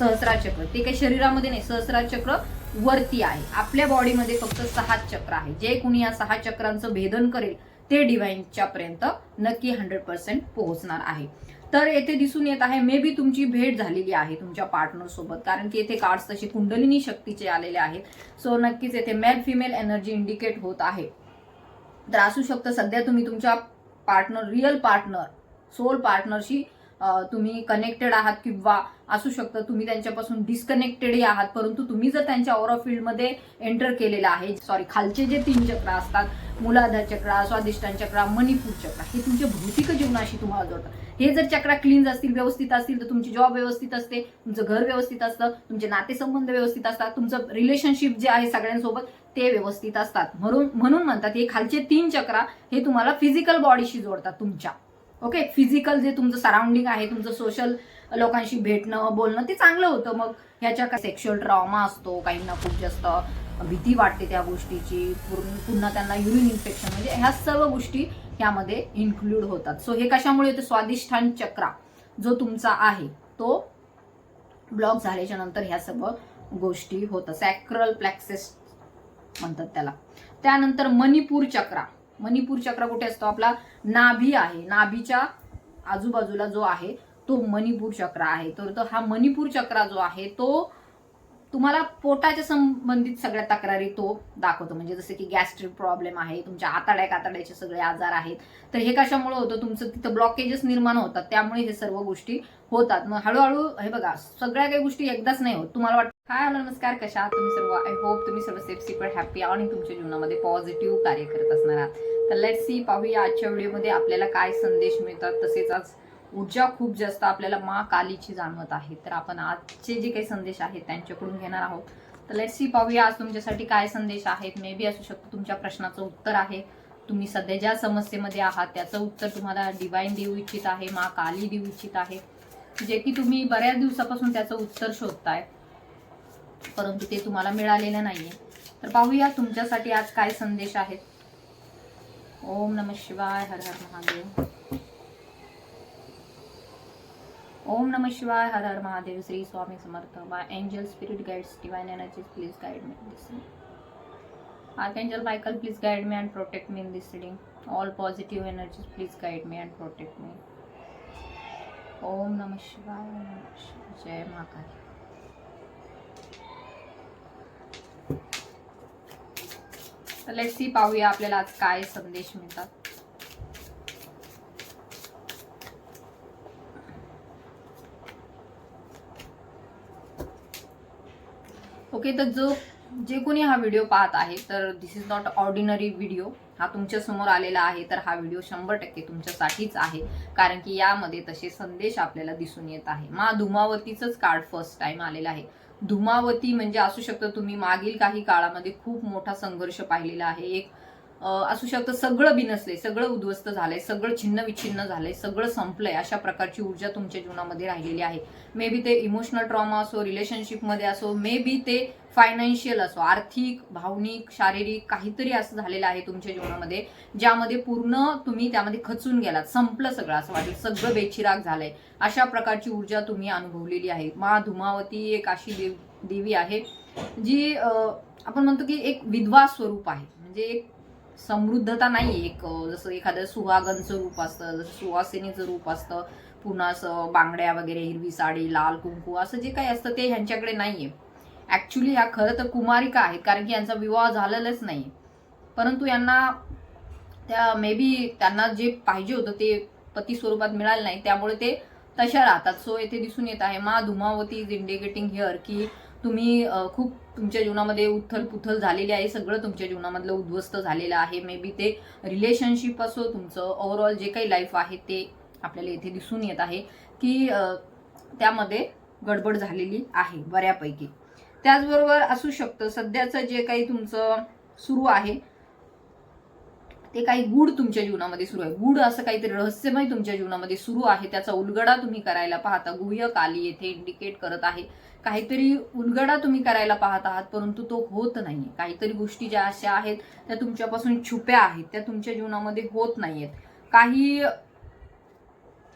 सहस्रार चक्र, ते काही शरीरामध्ये नाही, सहस्रार चक्र वरती आहे. आपल्या बॉडीमध्ये फक्त 6 चक्र आहे. जे कुणी या 6 चक्रांचं भेदन करेल ते डिवाइनच्या पर्यंत नक्की 100% पोहोचणार आहे. तर येथे दिसून येत आहे मे बी तुमची भेट झालेली आहे तुमच्या पार्टनर सोबत, कारण की येथे कार्ड्स तसे कुंडलिनी शक्तीचे आलेले आहेत. सो नक्कीच येथे मेल फिमेल एनर्जी इंडिकेट होत आहे. तर असू शकतं सध्या तुम्ही तुमच्या पार्टनर, रिअल पार्टनर, सोल पार्टनरशी तुम्ही कनेक्टेड आहात, किंवा असू शकतं तुम्ही त्यांच्यापासून डिस्कनेक्टेडही आहात, परंतु तुम्ही जर त्यांच्या ऑरा फील्डमध्ये एंटर केलेला आहे, खालचे जे 3 चक्र असतात, मूलाधार चक्र, स्वादिष्टान चक्र, मणिपूर चक्र, हे तुमच्या भौतिक जीवनाशी तुम्हाला जोडतात. हे जर चक्र क्लीन असतील, व्यवस्थित असतील, तर तुमची जॉब व्यवस्थित असते, तुमचं घर व्यवस्थित असतं, तुमचे नातेसंबंध व्यवस्थित असतात, तुमचं रिलेशनशिप जे आहे सगळ्यांसोबत ते व्यवस्थित असतात. म्हणून म्हणतात हे खालचे 3 चक्र हे तुम्हाला फिजिकल बॉडीशी जोडतात तुमच्या. ओके, फिजिकल जे तुमचं सराउंडिंग आहे, तुमचं सोशल लोकांशी भेटणं बोलणं ते चांगलं होतं. मग ह्याच्या काय सेक्शुअल ट्रॉमा असतो, काहींना खूप जास्त भीती वाटते त्या गोष्टीची, पुन्हा त्यांना युरिन इन्फेक्शन, म्हणजे ह्या सर्व गोष्टी ह्यामध्ये इन्क्लूड होतात. सो हे कशामुळे होतं, स्वादिष्ठान चक्र जो तुमचा आहे तो ब्लॉक झाल्याच्या नंतर ह्या सर्व गोष्टी होतात. सॅक्रल प्लेक्सस म्हणतात त्याला. त्यानंतर मणिपूर चक्र. मणिपूर चक्र कुठे असतो, आपला नाभी आहे, नाभीच्या आजूबाजूला जो आहे तो मणिपूर चक्र आहे. तर हा मणिपूर चक्र जो आहे तो तुम्हाला पोटाच्या संबंधित सगळ्या तक्रारी तो दाखवतो. म्हणजे जसे की गॅस्ट्रिक प्रॉब्लेम आहे, तुमच्या आतड्याचे सगळे आजार आहेत. तर हे कशामुळे होतं, तुमचं तिथं ब्लॉकेजेस निर्माण होतात, त्यामुळे हे सर्व गोष्टी होतात. मग हळूहळू हे बघा, सगळ्या काही गोष्टी एकदाच नाही होत. तुम्हाला वाटतं हाय हॅलो नमस्कार, कशा आहात तुम्ही सर्व. आय होप तुम्ही सर्व सेफ सिक्युअर हॅपी आणि तुमच्या जीवनामध्ये पॉझिटिव्ह कार्य करत असणार आहात. तर लेट्स सी, पाहूया आजच्या व्हिडिओमध्ये आपल्याला काय संदेश मिळतात. तसेच आज ऊर्जा खूप जास्त आपल्याला मा कालीची जाणवत आहे, तर आपण आजचे जे काही संदेश आहेत त्यांच्याकडून घेणार आहोत. तर लेट्स सी, पाहूया आज तुमच्यासाठी काय संदेश आहेत. मे बी असू शकतं तुमच्या प्रश्नाचं उत्तर आहे, तुम्ही सध्या ज्या समस्येमध्ये आहात त्याचं उत्तर तुम्हाला डिवाइन देऊ इच्छित आहे, मा काली देऊ इच्छित आहे, जे की तुम्ही बऱ्याच दिवसापासून त्याचं उत्तर शोधताय परंतु ते तुम्हाला मिळालेलं नाहीये. तर पाहूया तुमच्यासाठी आज काय संदेश आहेत. ओम नमः शिवाय, हर हर महादेव. ओम नमः शिवाय, हर हर Mahadev. Shri Swami Samarth. My angel spirit guides divine energies please guide me in this reading. Archangel Michael please guide me and protect me in this reading. All positive energies please guide me and protect me. ओम नमः शिवाय, जय महाकाली. तर let's see, पाहूया आपल्याला आज काय संदेश मिळतात. ओके, तर जे कोणी हा व्हिडिओ पाहत आहे तर दिस इज नॉट ऑर्डिनरी व्हिडिओ. हा तुमच्या समोर आलेला आहे, तर हा व्हिडिओ 100% तुमच्यासाठीच आहे, कारण की यामध्ये तसे संदेश आपल्याला दिसून येत आहे. मा धुमावतीचंच कार्ड फर्स्ट टाइम आलेलं आहे. धुमावती म्हणजे असू शकतं तुम्ही मागील काही काळामध्ये खूप मोठा संघर्ष पाहिलेला आहे. एक असू शकतं सगळं बिनसलंय, सगळं उद्ध्वस्त झालंय, सगळं छिन्न विच्छिन्न झालंय, सगळं संपलंय, अशा प्रकारची ऊर्जा तुमच्या जीवनामध्ये राहिलेली आहे. मे बी ते इमोशनल ट्रॉमा असो, रिलेशनशिपमध्ये असो, मे बी ते फायनान्शियल असो, आर्थिक, भावनिक, शारीरिक काहीतरी असं झालेलं आहे तुमच्या जीवनामध्ये, ज्यामध्ये पूर्ण तुम्ही त्यामध्ये खचून गेलात, संपलं सगळं, असं वाटेल सगळं बेचिराग झालंय. अशा प्रकारची ऊर्जा तुम्ही अनुभवलेली आहे. मा धुमावती एक अशी देवी आहे जी आपण म्हणतो की एक विधवा स्वरूप आहे. म्हणजे एक समृद्धता नाही, एक जसं एखादं सुहागनचं रूप असतं, जसं सुवासिनीचं रूप असतं, पुन्हा असं बांगड्या वगैरे, हिरवी साडी, लाल कुंकू, असं जे काही असतं ते ह्यांच्याकडे नाहीये. ऍक्च्युली ह्या खरं तर कुमारिका आहेत, कारण की यांचा विवाह झालेलाच नाही, परंतु यांना त्या मे बी त्यांना जे पाहिजे होतं ते पती स्वरूपात मिळालं नाही, त्यामुळे ते तशा राहतात. सो येथे दिसून येत आहे मा धुमावती इज इंडिकेटिंग हिअर की तुम्ही खूप तुमच्या जीवनामध्ये उथल पुथल झालेली आहे, सगळं तुमच्या जीवनामधलं उद्ध्वस्त झालेलं आहे. मे बी ते रिलेशनशिप असो, तुमचं ओव्हरऑल जे काही लाईफ आहे ते आपल्याला इथे दिसून येत आहे की त्यामध्ये गडबड झालेली आहे बऱ्यापैकी. त्याचबरोबर असू शकतं सध्याचं जे काही तुमचं सुरू आहे ते काही गूढ तुमच्या जीवनामध्ये सुरू आहे, गूढ असं काहीतरी रहस्यमय तुमच्या जीवनामध्ये सुरू आहे, त्याचा उलगडा तुम्ही करायला पाहता. गुह्य काली येथे इंडिकेट करत आहे काहीतरी उलगडा तुम्ही करायला पाहत आहात, परंतु तो होत नाहीये. काहीतरी गोष्टी ज्या अशा आहेत त्या तुमच्यापासून छुप्या आहेत, त्या तुमच्या जीवनामध्ये होत नाहीयेत. काही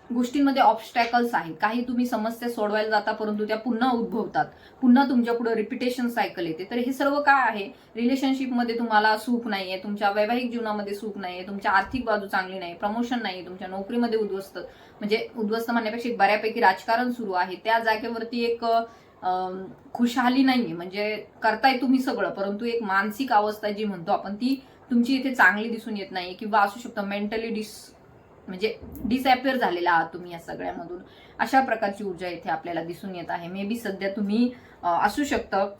गोष्टींमध्ये ऑब्स्टॅकल्स आहेत, काही तुम्ही समस्या सोडवायला जाता परंतु त्या पुन्हा उद्भवतात, पुन्हा तुमच्या पुढे रिपिटेशन सायकल येते. तर हे सर्व काय आहे, रिलेशनशिपमध्ये तुम्हाला सुख नाहीये, तुमच्या वैवाहिक जीवनामध्ये सुख नाहीये, तुमच्या आर्थिक बाजू चांगली नाही, प्रमोशन नाही, तुमच्या नोकरीमध्ये उद्ध्वस्त म्हणण्यापेक्षा बऱ्यापैकी राजकारण सुरू आहे, त्या जागेवरती एक खुशहाली नाहीये. म्हणजे करताय तुम्ही सगळं परंतु एक मानसिक अवस्था जी म्हणतो आपण ती तुमची इथे चांगली दिसून येत नाही, किंवा असू शकतं मेंटली डिसअपिअर झालेला आहात तुम्ही या सगळ्यामधून. अशा प्रकारची ऊर्जा इथे आपल्याला दिसून येत आहे. मे बी सध्या तुम्ही असू शकतं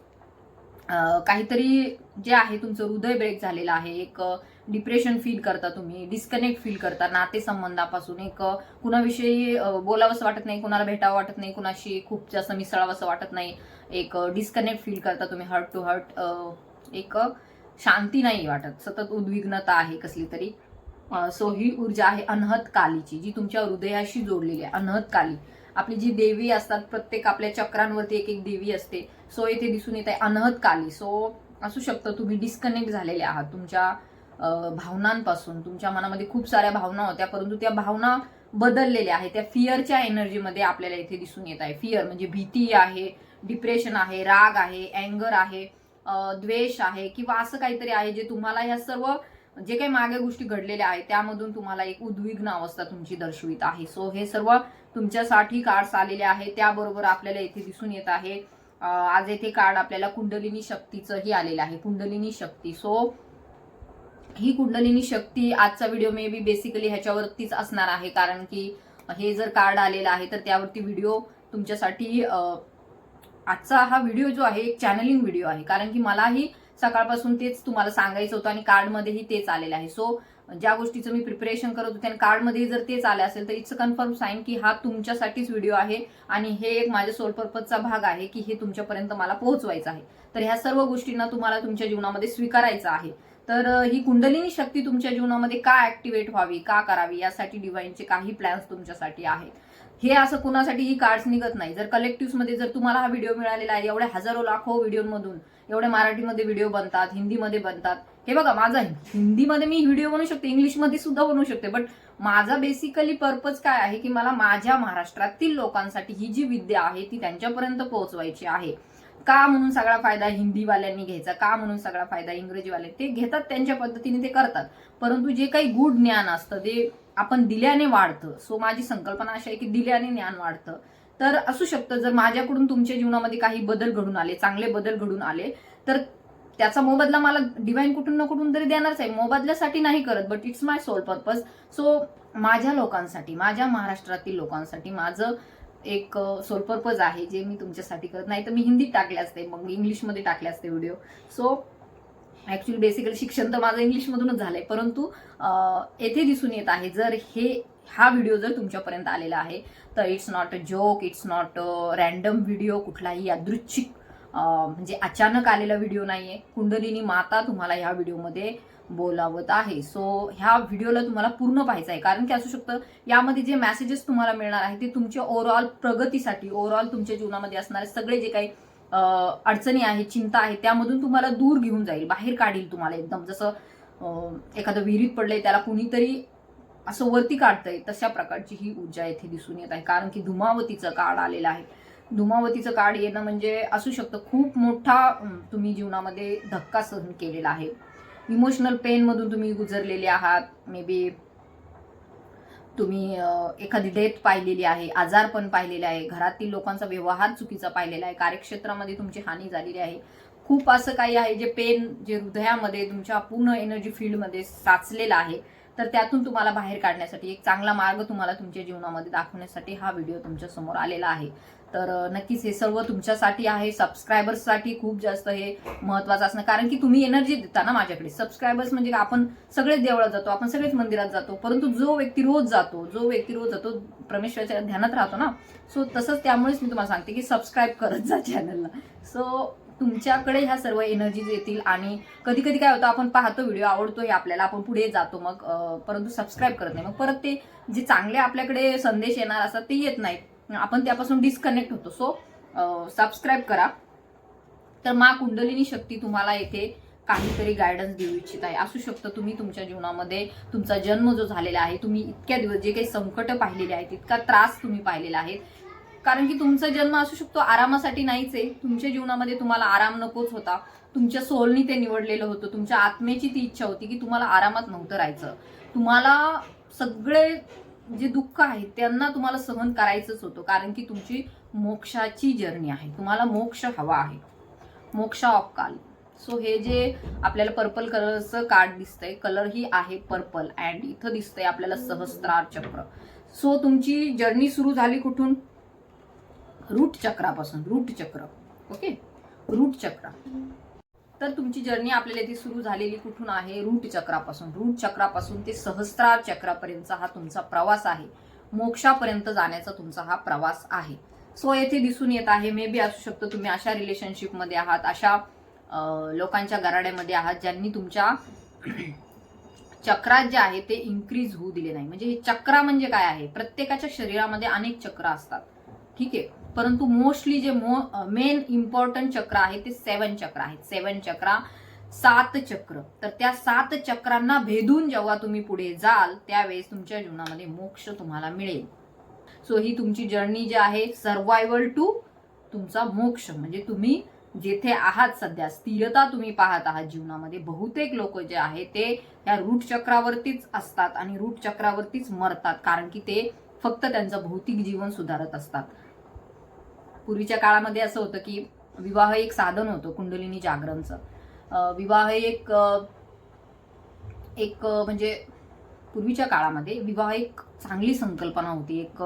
काहीतरी जे आहे तुमचं हृदय ब्रेक झालेलं आहे, एक डिप्रेशन फील करता तुम्ही, डिस्कनेक्ट फील करता नातेसंबंधापासून, एक कुणाविषयी बोलावंसं वाटत नाही, कुणाला भेटावं वाटत नाही, कुणाशी खूप जास्त मिसळावंसं वाटत नाही, एक डिस्कनेक्ट फील करता तुम्ही, हर्ट टू हर्ट, एक शांती नाही वाटत, सतत उद्विग्नता आहे कसली तरी. सो ही ऊर्जा आहे अनहत कालीची, जी तुमच्या हृदयाशी जोडलेली आहे. अनहत काली आपली जी देवी असतात, प्रत्येक आपल्या चक्रांवरती एक एक देवी असते. सो इथे दिसून येत आहे अनहत काली. सो असू शकतं तुम्ही डिस्कनेक्ट झालेले आहात तुमच्या भावनांपासून. तुमच्या मनामध्ये खूप साऱ्या भावना होत्या परंतु त्या भावना बदललेल्या आहेत, त्या फिअरच्या एनर्जीमध्ये आपल्याला इथे दिसून येत आहे. फिअर म्हणजे भीती आहे, डिप्रेशन आहे, राग आहे, अँगर आहे, द्वेष आहे, किंवा असं काहीतरी आहे जे तुम्हाला ह्या सर्व जे काही मागे गोष्टी घडलेल्या आहेत त्यामधून तुम्हाला एक उद्विग्न अवस्था तुमची दर्शवित आहे. सो हे सर्व तुमच्यासाठी कार्ड्स आलेले आहे. त्याबरोबर आपल्याला इथे दिसून येत आहे आज येथे कार्ड आपल्याला कुंडलिनी शक्तीचंही आलेलं आहे, कुंडलिनी शक्ती. सो ही कुंडलिनी शक्ती आजचा व्हिडिओ मे बी बेसिकली ह्याच्यावरतीच असणार आहे, कारण की हे जर कार्ड आलेलं आहे तर त्यावरती व्हिडिओ तुमच्यासाठी आजचा हा व्हिडिओ जो आहे एक चॅनलिंग व्हिडिओ आहे, कारण की मलाही सकाळपासून तेच तुम्हाला सांगायचं होतं आणि कार्डमध्येही तेच आलेलं आहे. सो ज्या गोष्टीचं मी प्रिपरेशन करत होते आणि कार्डमध्ये जर तेच आले असेल तर इट्स अ कन्फर्म साईन की हा तुमच्यासाठीच व्हिडिओ आहे आणि हे एक माझ्या सोल पर्पजचा भाग आहे की हे तुमच्यापर्यंत मला पोहोचवायचं आहे. तर ह्या सर्व गोष्टींना तुम्हाला तुमच्या जीवनामध्ये स्वीकारायचं आहे. तर ही कुंडलिनी शक्ती तुमच्या जीवनामध्ये का ऍक्टिव्हेट व्हावी, का करावी, यासाठी डिवाइनचे काही प्लॅन्स तुमच्यासाठी आहेत. हे असं कुणासाठी ही कार्ड्स निघत नाही. जर कलेक्टिव्ह मध्ये जर तुम्हाला हा व्हिडिओ मिळालेला आहे, एवढ्या हजारो लाखो व्हिडिओमधून, एवढे मराठीमध्ये व्हिडिओ बनतात, हिंदीमध्ये बनतात. हे बघा, माझा हिंदीमध्ये मी व्हिडिओ बनवू शकते, इंग्लिशमध्ये सुद्धा बनवू शकते, बट माझा बेसिकली पर्पज काय आहे की मला माझ्या महाराष्ट्रातील लोकांसाठी ही जी विद्या आहे ती त्यांच्यापर्यंत पोहोचवायची आहे. का म्हणून सगळा फायदा हिंदीवाल्यांनी घ्यायचा, का म्हणून सगळा फायदा इंग्रजीवाले, ते घेतात त्यांच्या पद्धतीने ते करतात, परंतु जे काही गुढ ज्ञान असतं ते आपण दिल्याने वाढतं. सो माझी संकल्पना अशी आहे की दिल्याने ज्ञान वाढतं. तर असू शकतं जर माझ्याकडून तुमच्या जीवनामध्ये काही बदल घडून आले, चांगले बदल घडून आले, तर त्याचा मोबदला मला डिवाइन कुठून ना कुठून तरी देणारच आहे. मोबदल्यासाठी नाही करत, but it's my soul purpose. So माझ्या लोकांसाठी, माझ्या महाराष्ट्रातील लोकांसाठी माझं एक सोल पर्पज आहे जे मी तुमच्यासाठी करत नाही. तर मी हिंदीत टाकले असते, मग इंग्लिशमध्ये टाकले असते व्हिडिओ. सो ऍक्च्युली बेसिकली शिक्षण तर माझं इंग्लिशमधूनच झालंय, परंतु येथे दिसून येत आहे जर हा व्हिडिओ जर तुमच्यापर्यंत आलेला आहे तर it's not a joke, it's not a random video, कुठलाही यादृच्छिक म्हणजे अचानक आलेला व्हिडिओ नाहीये. कुंडलिनी माता तुम्हाला ह्या व्हिडिओमध्ये बोलावत आहे. सो ह्या व्हिडिओला तुम्हाला पूर्ण पाहायचं आहे, कारण की असू शकतं यामध्ये जे मेसेजेस तुम्हाला मिळणार आहे ते तुमच्या ओव्हरऑल प्रगतीसाठी, ओव्हरऑल तुमच्या जीवनामध्ये असणारे सगळे जे काही अडचणी आहेत, चिंता आहे, त्यामधून तुम्हाला दूर घेऊन जाईल, बाहेर काढील तुम्हाला. एकदम जसं एखादं विहिरीत पडलंय त्याला कुणीतरी असं वरती काढतंय, तशा प्रकारची ही ऊर्जा येथे दिसून येत आहे. कारण की धुमावतीचं कार्ड आलेलं आहे. धुमावतीचं कार्ड येणं म्हणजे असू शकतं खूप मोठा तुम्ही जीवनामध्ये धक्का सहन केलेला आहे, इमोशनल पेन मधून तुम्ही गुजरलेले आहात. मे बी तुम्ही एखादी डेथ पाहिलेली आहे, आजारपण पाहिलेलं आहे, घरातील लोकांचा व्यवहार चुकीचा पाहिलेला आहे, कार्यक्षेत्रामध्ये तुमची हानी झालेली आहे. खूप असं काही आहे जे पेन, जे हृदयामध्ये तुमच्या पूर्ण एनर्जी फील्डमध्ये साचलेलं आहे. तर त्यातून तुम्हाला बाहेर काढण्यासाठी एक चांगला मार्ग तुम्हाला तुमच्या जीवनामध्ये दाखवण्यासाठी हा व्हिडिओ तुमच्या समोर आलेला आहे. तर नक्कीच हे सर्व तुमच्यासाठी आहे. सबस्क्रायबर्ससाठी खूप जास्त हे महत्वाचं असणं, कारण की तुम्ही एनर्जी देता ना माझ्याकडे. सबस्क्रायबर्स म्हणजे आपण सगळेच देवळात जातो, आपण सगळेच मंदिरात जातो, परंतु जो व्यक्ती रोज जातो परमेश्वराच्या ध्यानात राहतो ना. सो तसंच त्यामुळेच मी तुम्हाला सांगते की सबस्क्राईब करत जा चॅनलला. सो तुमच्याकडे ह्या सर्व एनर्जीज येतील. आणि कधी कधी काय होतं, आपण पाहतो व्हिडिओ, आवडतोय आपल्याला, आपण पुढे जातो मग, परंतु सबस्क्राईब करत नाही. मग परत ते जे चांगले आपल्याकडे संदेश येणार असतात ते येत नाहीत, आपण त्यापासून डिस्कनेक्ट होतो. सो सबस्क्राईब करा. तर मा कुंडलिनी शक्ती तुम्हाला येथे काहीतरी गायडन्स देऊ इच्छित आहे. असू शकतं तुम्ही तुमच्या जीवनामध्ये तुमचा जन्म जो झालेला आहे, तुम्ही इतक्या दिवस जे काही संकट पाहिलेले आहेत, इतका त्रास तुम्ही पाहिलेला आहे, कारण की तुमचा जन्म असू शकतो आरामासाठी नाहीच आहे. तुमच्या जीवनामध्ये तुम्हाला आराम नकोच होता, तुमच्या सोलनी ते निवडलेलं होतं, तुमच्या आत्मेची ती इच्छा होती की तुम्हाला आरामात नव्हतं राहायचं. तुम्हाला सगळे जे दुःख आहे त्यांना तुम्हाला सहन करायचंच होतं, कारण की तुमची मोक्षाची जर्नी आहे, तुम्हाला मोक्ष हवा आहे, मोक्ष ऑफ काल. सो हे जे आपल्याला पर्पल कलरचं कार्ड दिसतंय, कलर ही आहे पर्पल, अँड इथं दिसतंय आपल्याला सहस्त्रार चक्र. सो तुमची जर्नी सुरू झाली कुठून? रूट चक्रापासून. रूट चक्र, ओके, रूट चक्र. तर तुमची जर्नी आपल्याला इथे सुरू झालेली कुठून आहे? रूट चक्रापासून. रूट चक्रापासून ते सहस्त्रार चक्रापर्यंतचा हा तुमचा प्रवास आहे, मोक्षापर्यंत जाण्याचा तुमचा हा प्रवास आहे. सो येथे दिसून येत आहे, मे बी असू शकतं तुम्ही अशा रिलेशनशिपमध्ये आहात, अशा लोकांच्या गराड्यामध्ये आहात ज्यांनी तुमच्या चक्रात जे आहे ते इन्क्रीज होऊ दिले नाही. म्हणजे हे चक्रा म्हणजे काय आहे? प्रत्येकाच्या शरीरामध्ये अनेक चक्र असतात, ठीक आहे, परंतु मोस्टली जे मेन इम्पॉर्टंट चक्र आहे ते 7 चक्र आहेत. 7 चक्रा, 7 चक्र. तर त्या 7 चक्रांना भेदून जेव्हा तुम्ही पुढे जाल त्यावेळेस तुमच्या जीवनामध्ये मोक्ष तुम्हाला मिळेल. सो ही तुमची जर्नी जी आहे, सर्व्हायव्हल टू तुमचा मोक्ष. म्हणजे तुम्ही जेथे आहात सध्या, स्थिरता तुम्ही पाहत आहात जीवनामध्ये. बहुतेक लोक जे आहे ते या रूट चक्रावरतीच असतात आणि रूट चक्रावरतीच मरतात, कारण की ते फक्त त्यांचं भौतिक जीवन सुधारत असतात. पूर्वीच्या काळामध्ये असं होतं की विवाह एक साधन होतं कुंडलिनी जागरणचं. विवाह एक म्हणजे पूर्वीच्या काळामध्ये विवाह एक चांगली संकल्पना होती, एक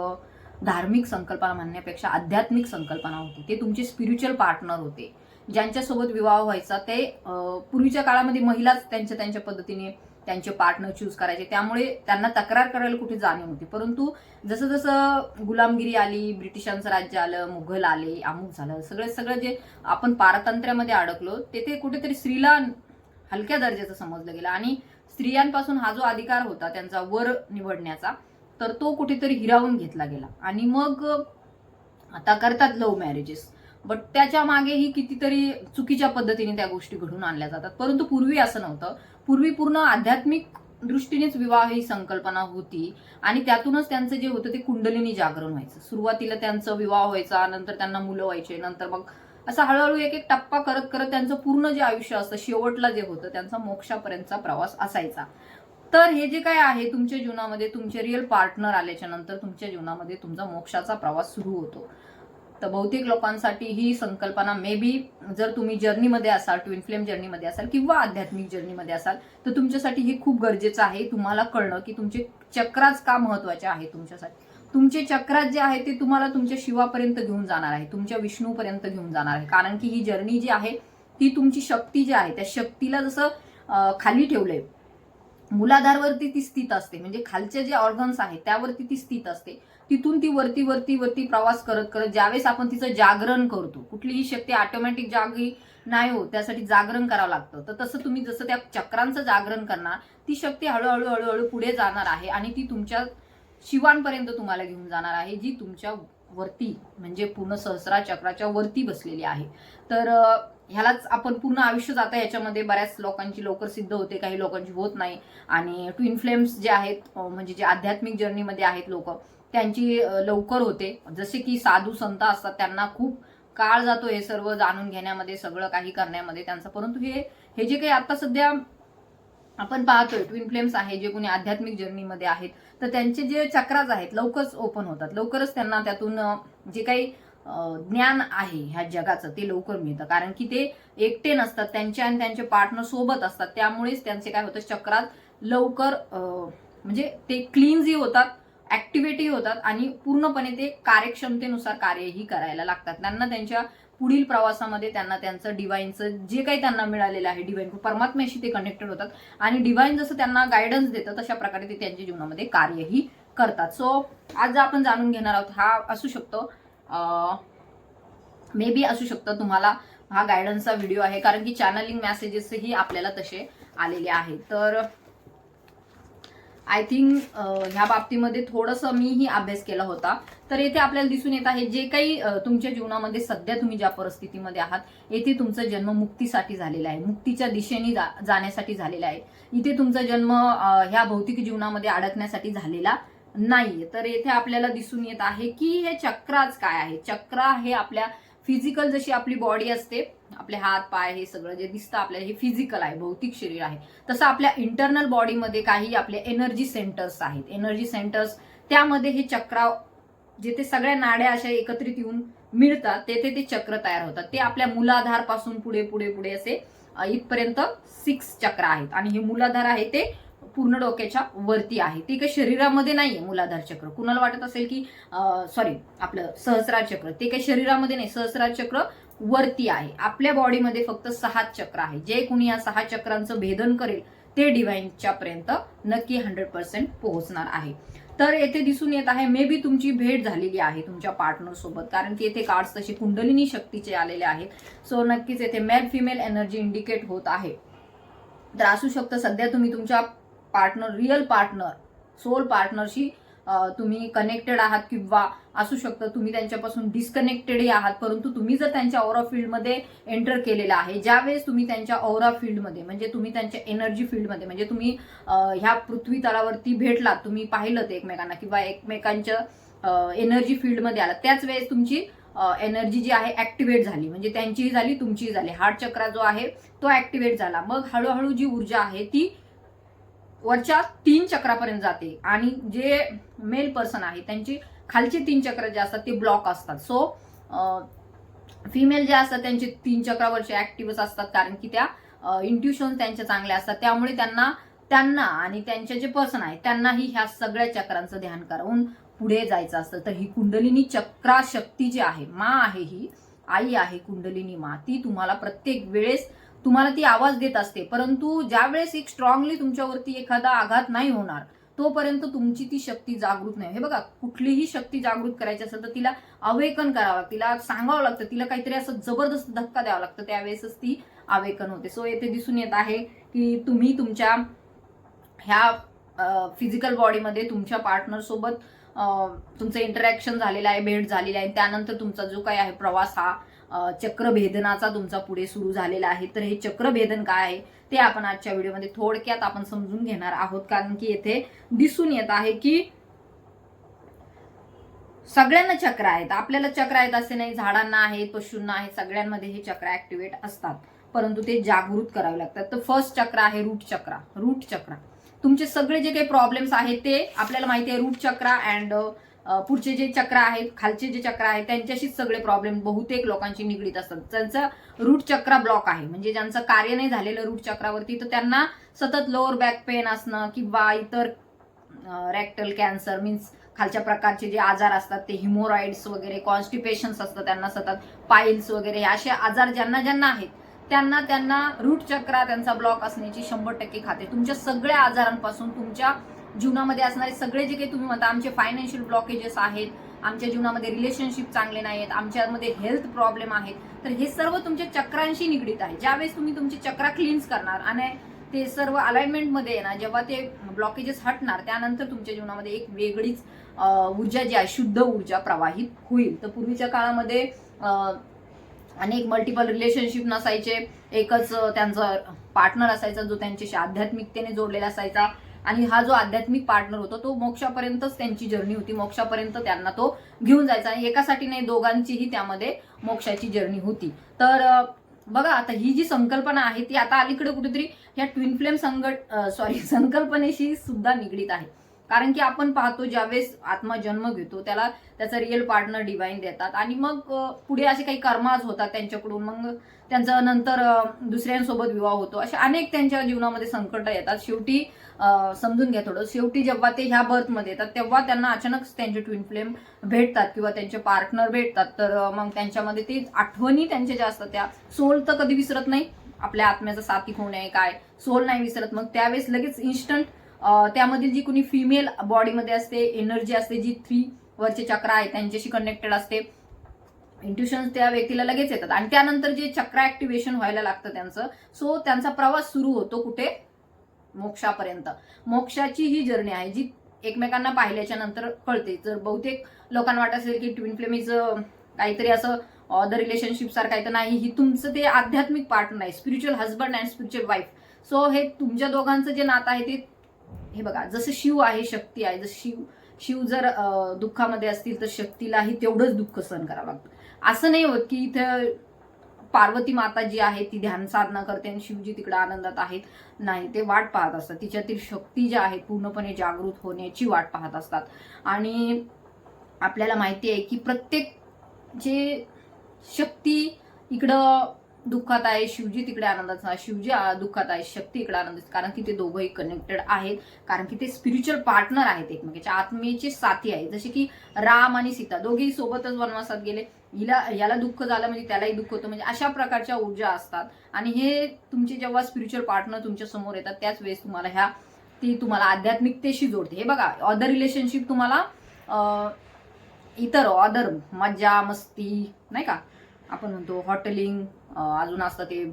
धार्मिक संकल्पना म्हणण्यापेक्षा आध्यात्मिक संकल्पना होती. ते तुमचे स्पिरिच्युअल पार्टनर होते ज्यांच्यासोबत विवाह व्हायचा. ते पूर्वीच्या काळामध्ये महिलाच त्यांच्या पद्धतीने त्यांचे पार्टनर चूज करायचे, त्यामुळे त्यांना तक्रार करायला कुठे जाणीव नव्हती. परंतु जसं जसं गुलामगिरी आली, ब्रिटिशांचं राज्य आलं, मुघल आले, अमुक झालं, सगळं जे आपण पारतंत्र्यामध्ये अडकलो, तेथे कुठेतरी स्त्रीला हलक्या दर्जाचं समजलं गेलं आणि स्त्रियांपासून हा जो अधिकार होता त्यांचा वर निवडण्याचा, तर तो कुठेतरी हिरावून घेतला गेला. आणि मग आता करतात लव्ह मॅरेजेस, बट त्याच्या मागेही कितीतरी चुकीच्या पद्धतीने त्या गोष्टी घडून आणल्या जातात. परंतु पूर्वी असं नव्हतं. पूर्वी पूर्ण आध्यात्मिक दृष्टीनेच विवाह ही संकल्पना होती आणि त्यातूनच त्यांचं जे होतं ते कुंडलिनी जागरण व्हायचं. सुरुवातीला त्यांचं विवाह व्हायचा, नंतर त्यांना मुलं व्हायचे, नंतर मग असं हळूहळू एक एक टप्पा करत करत त्यांचं पूर्ण जे आयुष्य असतं, शेवटला जे होतं त्यांचा मोक्षापर्यंतचा प्रवास असायचा. तर हे जे काय आहे तुमच्या जीवनामध्ये तुमचे रिअल पार्टनर आल्याच्या नंतर तुमच्या जीवनामध्ये तुमचा मोक्षाचा प्रवास सुरू होतो. तर बहुतेक लोकांसाठी ही संकल्पना मे बी, जर तुम्ही जर्नीमध्ये असाल, ट्विन फ्लेम जर्नीमध्ये असाल किंवा आध्यात्मिक जर्नीमध्ये असाल, तर तुमच्यासाठी हे खूप गरजेचं आहे तुम्हाला कळणं की तुमचे चक्राच का महत्वाचे आहे तुमच्यासाठी. तुमचे चक्रात जे आहे ते तुम्हाला तुमच्या शिवापर्यंत घेऊन जाणार आहे, तुमच्या विष्णूपर्यंत घेऊन जाणार आहे. कारण की ही जर्नी जी आहे ती तुमची शक्ती जी आहे त्या शक्तीला जसं खाली ठेवलंय, मूलाधारवरती ती स्थित असते, म्हणजे खालचे जे ऑर्गन्स आहेत त्यावरती ती स्थित असते. तिथून ती वरती वरती वरती प्रवास करत करत ज्यावेळेस आपण तिचं जागरण करतो, कुठलीही शक्ती ऑटोमॅटिक जागी नाही होत, त्यासाठी जागरण करावं लागतं. तर तसं तुम्ही जसं त्या चक्रांचं जागरण करणार, ती शक्ती हळूहळू हळूहळू पुढे जाणार आहे आणि ती तुमच्या शिवांपर्यंत तुम्हाला घेऊन जाणार आहे, जी तुमच्या वरती म्हणजे पूर्ण सहस्रार चक्राच्या वरती बसलेली आहे. तर ह्यालाच आपण पूर्ण आयुष्य जातं. याच्यामध्ये बऱ्याच लोकांची लवकर सिद्ध होते, काही लोकांची होत नाही. आणि ट्विन फ्लेम्स जे आहेत म्हणजे जे आध्यात्मिक जर्नीमध्ये आहेत लोक, त्यांची लवकर होते. जसे की साधू संत असतात, त्यांना खूप काळ जातो हे सर्व जाणून घेण्यामध्ये, सगळं काही करण्यामध्ये त्यांचा. परंतु हे जे काही आता सध्या आपण पाहतोय ट्विन फ्लेम्स आहे, जे कोणी आध्यात्मिक जर्नीमध्ये आहेत, तर त्यांचे जे चक्राज आहेत लवकरच ओपन होतात, लवकरच त्यांना त्यातून जे काही ज्ञान आहे ह्या जगाचं ते लवकर मिळतं. कारण की ते एकटे नसतात, त्यांचे आणि त्यांचे पार्टनर सोबत असतात, त्यामुळेच त्यांचे काय होतं चक्रात लवकर म्हणजे ते क्लीनही होतात, ऍक्टिव्हिटी होतात आणि पूर्णपणे ते कार्यक्षमतेनुसार कार्यही करायला लागतात. त्यांना त्यांच्या पुढील प्रवासामध्ये त्यांना त्यांचं डिवाइनचं जे काही त्यांना मिळालेलं आहे, डिवाइन परमात्म्याशी ते कनेक्टेड होतात आणि डिवाइन जसं त्यांना गायडन्स देतं तशा प्रकारे ते त्यांच्या जीवनामध्ये कार्यही करतात. सो आज आपण जाणून घेणार आहोत, हा असू शकतो मे बी असू शकतं तुम्हाला हा गायडन्सचा व्हिडिओ आहे, कारण की चॅनलिंग मेसेजेसही आपल्याला तसे आलेले आहेत. तर आय थिंक ह्या बाबतीमध्ये थोडंसं मीही अभ्यास केला होता. तर येथे आपल्याला दिसून येत आहे जे काही तुमच्या जीवनामध्ये सध्या तुम्ही ज्या परिस्थितीमध्ये आहात, येथे तुमचा जन्म मुक्तीसाठी झालेला आहे, मुक्तीच्या दिशेने जाण्यासाठी झालेला आहे. इथे तुमचा जन्म ह्या भौतिक जीवनामध्ये अडकण्यासाठी झालेला नाहीये. तर येथे आपल्याला दिसून येत आहे की हे चक्राच काय आहे. चक्र हे आपल्या फिजिकल, जशी आपली बॉडी असते, आपले हात पाय हे सगळं जे दिसतं आपल्याला हे फिजिकल आहे, भौतिक शरीर आहे. तसं आपल्या इंटरनल बॉडीमध्ये काही आपले एनर्जी सेंटर्स आहेत. एनर्जी सेंटर्स त्यामध्ये हे चक्र, जिथे सगळ्या नाड्या अशा एकत्रित येऊन मिळतात तेथे ते चक्र तयार होतात. ते आपल्या मूलाधार पासून पुढे पुढे पुढे असे इथपर्यंत 6 चक्र आहेत. आणि हे मूलाधार आहे ते पूर्ण डोक्याच्या वरती आहे. ते काही शरीरामध्ये नाहीये मूलाधार चक्र. कुणाला वाटत असेल की सॉरी आपलं सहस्रार चक्र, ते काही शरीरामध्ये नाही. सहस्रार चक्र वरती आहे. आपल्या बॉडीमध्ये फक्त 6 चक्र आहे. जे कुणी या 6 चक्रांचं भेदन करेल ते डिव्हाइनच्या पर्यंत नक्की 100% पोहोचणार आहे. तर येथे दिसून येत आहे मे बी तुमची भेट झालेली आहे तुमच्या पार्टनर सोबत, कारण की येथे कार्ड्स तसे कुंडलिनी शक्तीचे आलेले आहेत. सो नक्कीच येथे मेल फिमेल एनर्जी इंडिकेट होत आहे. तर असू शकतं सध्या तुम्ही तुमच्या पार्टनर, रिअल पार्टनर, सोल पार्टनरशी तुम्ही कनेक्टेड आहात, किंवा असू शकतं तुम्ही त्यांच्यापासून डिस्कनेक्टेडही आहात. परंतु तुम्ही जर त्यांच्या ऑरा फील्डमध्ये एंटर केलेला आहे, ज्यावेळेस तुम्ही त्यांच्या ऑरा फील्डमध्ये म्हणजे तुम्ही त्यांच्या एनर्जी फील्डमध्ये म्हणजे तुम्ही ह्या पृथ्वी तलावरती भेटलात, तुम्ही पाहिलं ते एकमेकांना किंवा एकमेकांच्या एनर्जी फील्डमध्ये आलात, त्याच वेळेस तुमची एनर्जी जी आहे ऍक्टिव्हेट झाली. म्हणजे त्यांचीही झाली तुमचीही झाली. हार्ट चक्रा जो आहे तो ऍक्टिव्हेट झाला. मग हळूहळू जी ऊर्जा आहे ती वरच्या 3 चक्रापर्यंत जाते. आणि जे मेल पर्सन आहे त्यांची खालचे 3 चक्र जे असतात ते ब्लॉक असतात. सो फिमेल जे असतात त्यांचे 3 चक्रावरचे ऍक्टिव्हच असतात, कारण की त्या इंट्युशन त्यांच्या चांगल्या असतात. त्यामुळे त्यांना आणि त्यांचे जे पर्सन आहे त्यांनाही ह्या सगळ्या चक्रांचं ध्यान करून पुढे जायचं असतं. तर ही कुंडलिनी चक्रा शक्ती जी आहे, मा आहे, ही आई आहे कुंडलिनी मा, ती तुम्हाला प्रत्येक वेळेस तुम्हाला ती आवाज देत असते. परंतु ज्या वेळेस एक स्ट्रॉंगली तुमच्यावरती एखादा आघात नाही होणार तोपर्यंत तुमची ती शक्ती जागृत नाही. हे बघा, कुठलीही शक्ती जागृत करायची असेल तर तिला अवेकन करावं लागतं, तिला सांगावं लागतं, तिला काहीतरी असं जबरदस्त धक्का द्यावा लागतं, त्यावेळेसच ती अवेकन होते. सो येथे दिसून येत आहे की तुम्ही तुमच्या ह्या फिजिकल बॉडीमध्ये तुमच्या पार्टनर सोबत तुमचं इंटरॅक्शन झालेलं आहे, भेट झालेली आहे. त्यानंतर तुमचा जो काही आहे प्रवास हा चक्रभेदनाचा तुमचा पुढे सुरू झालेला आहे. तर हे चक्रभेदन काय आहे ते आपण आजच्या व्हिडिओमध्ये थोडक्यात आपण समजून घेणार आहोत, कारण की येथे दिसून येत आहे की सगळ्यांना चक्र आहेत. आपल्याला चक्र आहेत असे नाही, झाडांना आहेत, पशूंना आहेत, सगळ्यांमध्ये हे चक्र ऍक्टिव्हेट असतात, परंतु ते जागृत करावे लागतात. तर फर्स्ट चक्र आहे रूट चक्र. रूट चक्र तुमचे सगळे जे काही प्रॉब्लेम्स आहेत ते आपल्याला माहिती आहे. रूट चक्र अँड पुढचे जे चक्र आहेत, खालचे जे चक्र आहेत, त्यांच्याशीच सगळे प्रॉब्लेम बहुतेक लोकांची निगडीत असतात. ज्यांचं रूट चक्र ब्लॉक आहे, म्हणजे ज्यांचं कार्य नाही झालेलं रूट चक्रावरती, तर त्यांना सतत लोअर बॅक पेन असणं किंवा इतर रेक्टल कॅन्सर मीन्स खालच्या प्रकारचे जे आजार असतात ते, हिमोरॉइड्स वगैरे, कॉन्स्टिपेशन्स असतं त्यांना सतत, पाईल्स वगैरे, असे आजार ज्यांना आहेत त्यांना रूट चक्र त्यांचा ब्लॉक असण्याची 100% खाते. तुमच्या सगळ्या आजारांपासून, तुमच्या जीवनामध्ये असणारे सगळे जे काही तुम्ही म्हणता आमचे फायनान्शियल ब्लॉकेजेस आहेत, आमच्या जीवनामध्ये रिलेशनशिप चांगले नाही आहेत, आमच्यामध्ये हेल्थ प्रॉब्लेम आहेत, तर हे सर्व तुमच्या चक्रांशी निगडीत आहे. ज्यावेळेस तुम्ही तुमचे चक्र क्लीन्स करणार आणि ते सर्व अलाइनमेंटमध्ये येणार, जेव्हा ते ब्लॉकेजेस हटणार, त्यानंतर तुमच्या जीवनामध्ये एक वेगळीच ऊर्जा जी आहे, शुद्ध ऊर्जा प्रवाहित होईल. तर पूर्वीच्या काळामध्ये अनेक मल्टिपल रिलेशनशिप नसायचे, एकच त्यांचा पार्टनर असायचा जो त्यांच्याशी आध्यात्मिकतेने जोडलेला असायचा. आणि हा जो आध्यात्मिक पार्टनर होता तो मोक्षापर्यंतच त्यांची जर्नी होती, मोक्षापर्यंत त्यांना तो घेऊन जायचा. आणि एकासाठी नाही, दोघांचीही त्यामध्ये मोक्षाची जर्नी होती. तर बघा, आता ही जी संकल्पना आहे ती आता अलीकडे कुठेतरी ह्या ट्विन फ्लेम संकल्पनेशी सुद्धा निगडीत आहे. कारण की आपण पाहतो ज्यावेळेस आत्मा जन्म घेतो त्याला त्याचा रिअल पार्टनर डिवाइन देतात, आणि मग पुढे असे काही कर्माज होतात त्यांच्याकडून, मग त्यांचा नंतर दुसऱ्यांसोबत विवाह होतो, असे अनेक त्यांच्या जीवनामध्ये संकट येतात. शेवटी समजून घ्या थोडं, शेवटी जेव्हा ते ह्या बर्थमध्ये येतात तेव्हा त्यांना अचानक त्यांचे ट्विन फ्लेम भेटतात किंवा त्यांचे पार्टनर भेटतात. तर मग त्यांच्यामध्ये ते आठवणी त्यांच्या ज्या असतात त्या, सोल तर कधी विसरत नाही, आपल्या आत्म्याचा साथी कोण आहे काय सोल नाही विसरत. मग त्यावेळेस लगेच इन्स्टंट त्यामधील जी कुणी फिमेल बॉडीमध्ये असते, एनर्जी असते, जी 3 वरचे चक्र आहे त्यांच्याशी कनेक्टेड असते, इंट्युशन्स त्या व्यक्तीला लगेच येतात. आणि त्यानंतर जे चक्र ऍक्टिव्हेशन व्हायला लागतं त्यांचं, सो त्यांचा प्रवास सुरू होतो कुठे, मोक्षापर्यंत. मोक्षाची ही जर्नी आहे जी एकमेकांना पाहिल्याच्या नंतर कळते. जर बहुतेक लोकांना वाटत असेल की ट्विन फ्लेम इज काहीतरी असं द रिलेशनशिप सारखं आहे, तर नाही, ही तुमचं ते आध्यात्मिक पार्टनर आहे, spiritual husband and spiritual wife. So हे तुमच्या दोघांचं जे नातं आहे ते, हे बघा, जसं शिव आहे शक्ती आहे, जसं शिव जर दुःखामध्ये असतील तर शक्तीलाही तेवढंच दुःख सहन करावं लागतं. असं नाही होत की इथं पार्वती माता जी आहे ती ध्यान साधना करते आणि शिवजी तिकडे आनंदात आहेत. नाही, ते वाट पाहत असतात. तिच्यातील शक्ती ज्या आहेत पूर्णपणे जागृत होण्याची वाट पाहत असतात. आणि आपल्याला माहिती आहे की प्रत्येक जे शक्ती इकडं दुःखात आहे, शिवजी तिकडे आनंदात, शिवजी दुःखात आहे, शक्ती इकडे आनंदात, कारण की ते दोघंही कनेक्टेड आहेत, कारण की ते स्पिरिच्युअल पार्टनर आहेत, एकमेकांच्या आत्मेचे साथी आहेत. जसे की राम आणि सीता दोघेही सोबतच वनवासात गेले, याला दुःख झालं म्हणजे त्यालाही दुःख होतं, म्हणजे अशा प्रकारच्या ऊर्जा असतात. आणि हे तुमचे जेव्हा स्पिरिच्युअल पार्टनर तुमच्या समोर येतात त्याच वेळेस तुम्हाला आध्यात्मिकतेशी जोडते. हे बघा, अदर रिलेशनशिप तुम्हाला इतर अदर मज्जा मस्ती, नाही का, आपण म्हणतो हॉटेलिंग, अजून असतं ते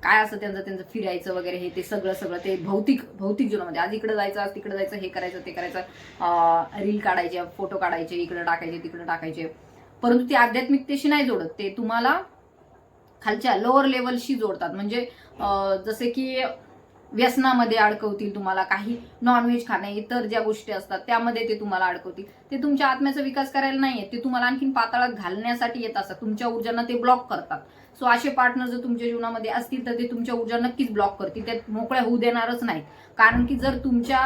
काय असतं त्यांचं फिरायचं वगैरे, हे ते सगळं ते भौतिक जीवनामध्ये, आज इकडे जायचं, आज तिकडे जायचं, हे करायचं ते करायचं, रील काढायचे, फोटो काढायचे, इकडे टाकायचे तिकडे टाकायचे, परंतु ते आध्यात्मिकतेशी नाही जोडत. ते तुम्हाला खालच्या लोअर लेवलशी जोडतात. म्हणजे जसे की व्यसनामध्ये अडकवतील तुम्हाला, काही नॉनव्हेज खाणे, इतर ज्या गोष्टी असतात त्यामध्ये ते तुम्हाला अडकवतील. ते तुमच्या आत्म्याचा विकास करायला नाही येत, ते तुम्हाला आणखीन पाताळात घालण्यासाठी येत असतात. तुमच्या ऊर्जांना ते ब्लॉक करतात. सो असे पार्टनर जर तुमच्या जीवनामध्ये असतील तर ते तुमच्या ऊर्जा नक्कीच ब्लॉक करतील, ते मोकळ्या होऊ देणारच नाहीत. कारण की जर तुमच्या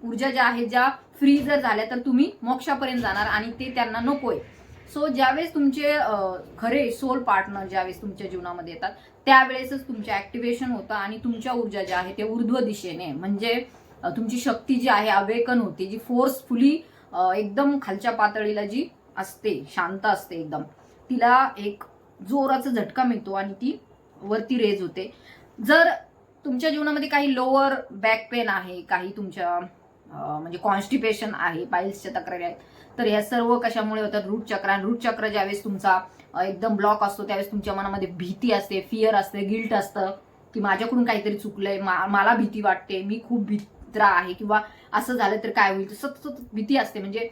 ऊर्जा ज्या आहेत ज्या फ्री जर झाल्या तर तुम्ही मोक्षापर्यंत जाणार आणि ते त्यांना नकोय. सो ज्यावेळेस तुमचे खरे सोल पार्टनर ज्यावेळेस तुमच्या जीवनामध्ये येतात त्यावेळेसच तुमचे ऍक्टिव्हेशन होतं आणि तुमच्या ऊर्जा ज्या आहे ते ऊर्ध्व दिशेने, म्हणजे तुमची शक्ती जी आहे अवेकन होते, जी फोर्सफुली एकदम खालच्या पातळीला जी असते, शांत असते एकदम, तिला एक जोराचा झटका मिळतो आणि ती वरती रेज होते. जर तुमच्या जीवनामध्ये काही लोअर बॅक पेन आहे, काही तुमच्या म्हणजे कॉन्स्टिपेशन आहे, पाईल्सच्या तक्रारी आहेत, तर ह्या सर्व कशामुळे होतात? रूट चक्र ज्यावेळेस तुमचा एकदम ब्लॉक असतो त्यावेळेस तुमच्या मनामध्ये भीती असते, फिअर असते, गिल्ट असतं की माझ्याकडून काहीतरी चुकलंय, मला भीती वाटते, मी खूप भित्रा आहे, किंवा असं झालं तर काय होईल, सतत भीती असते. म्हणजे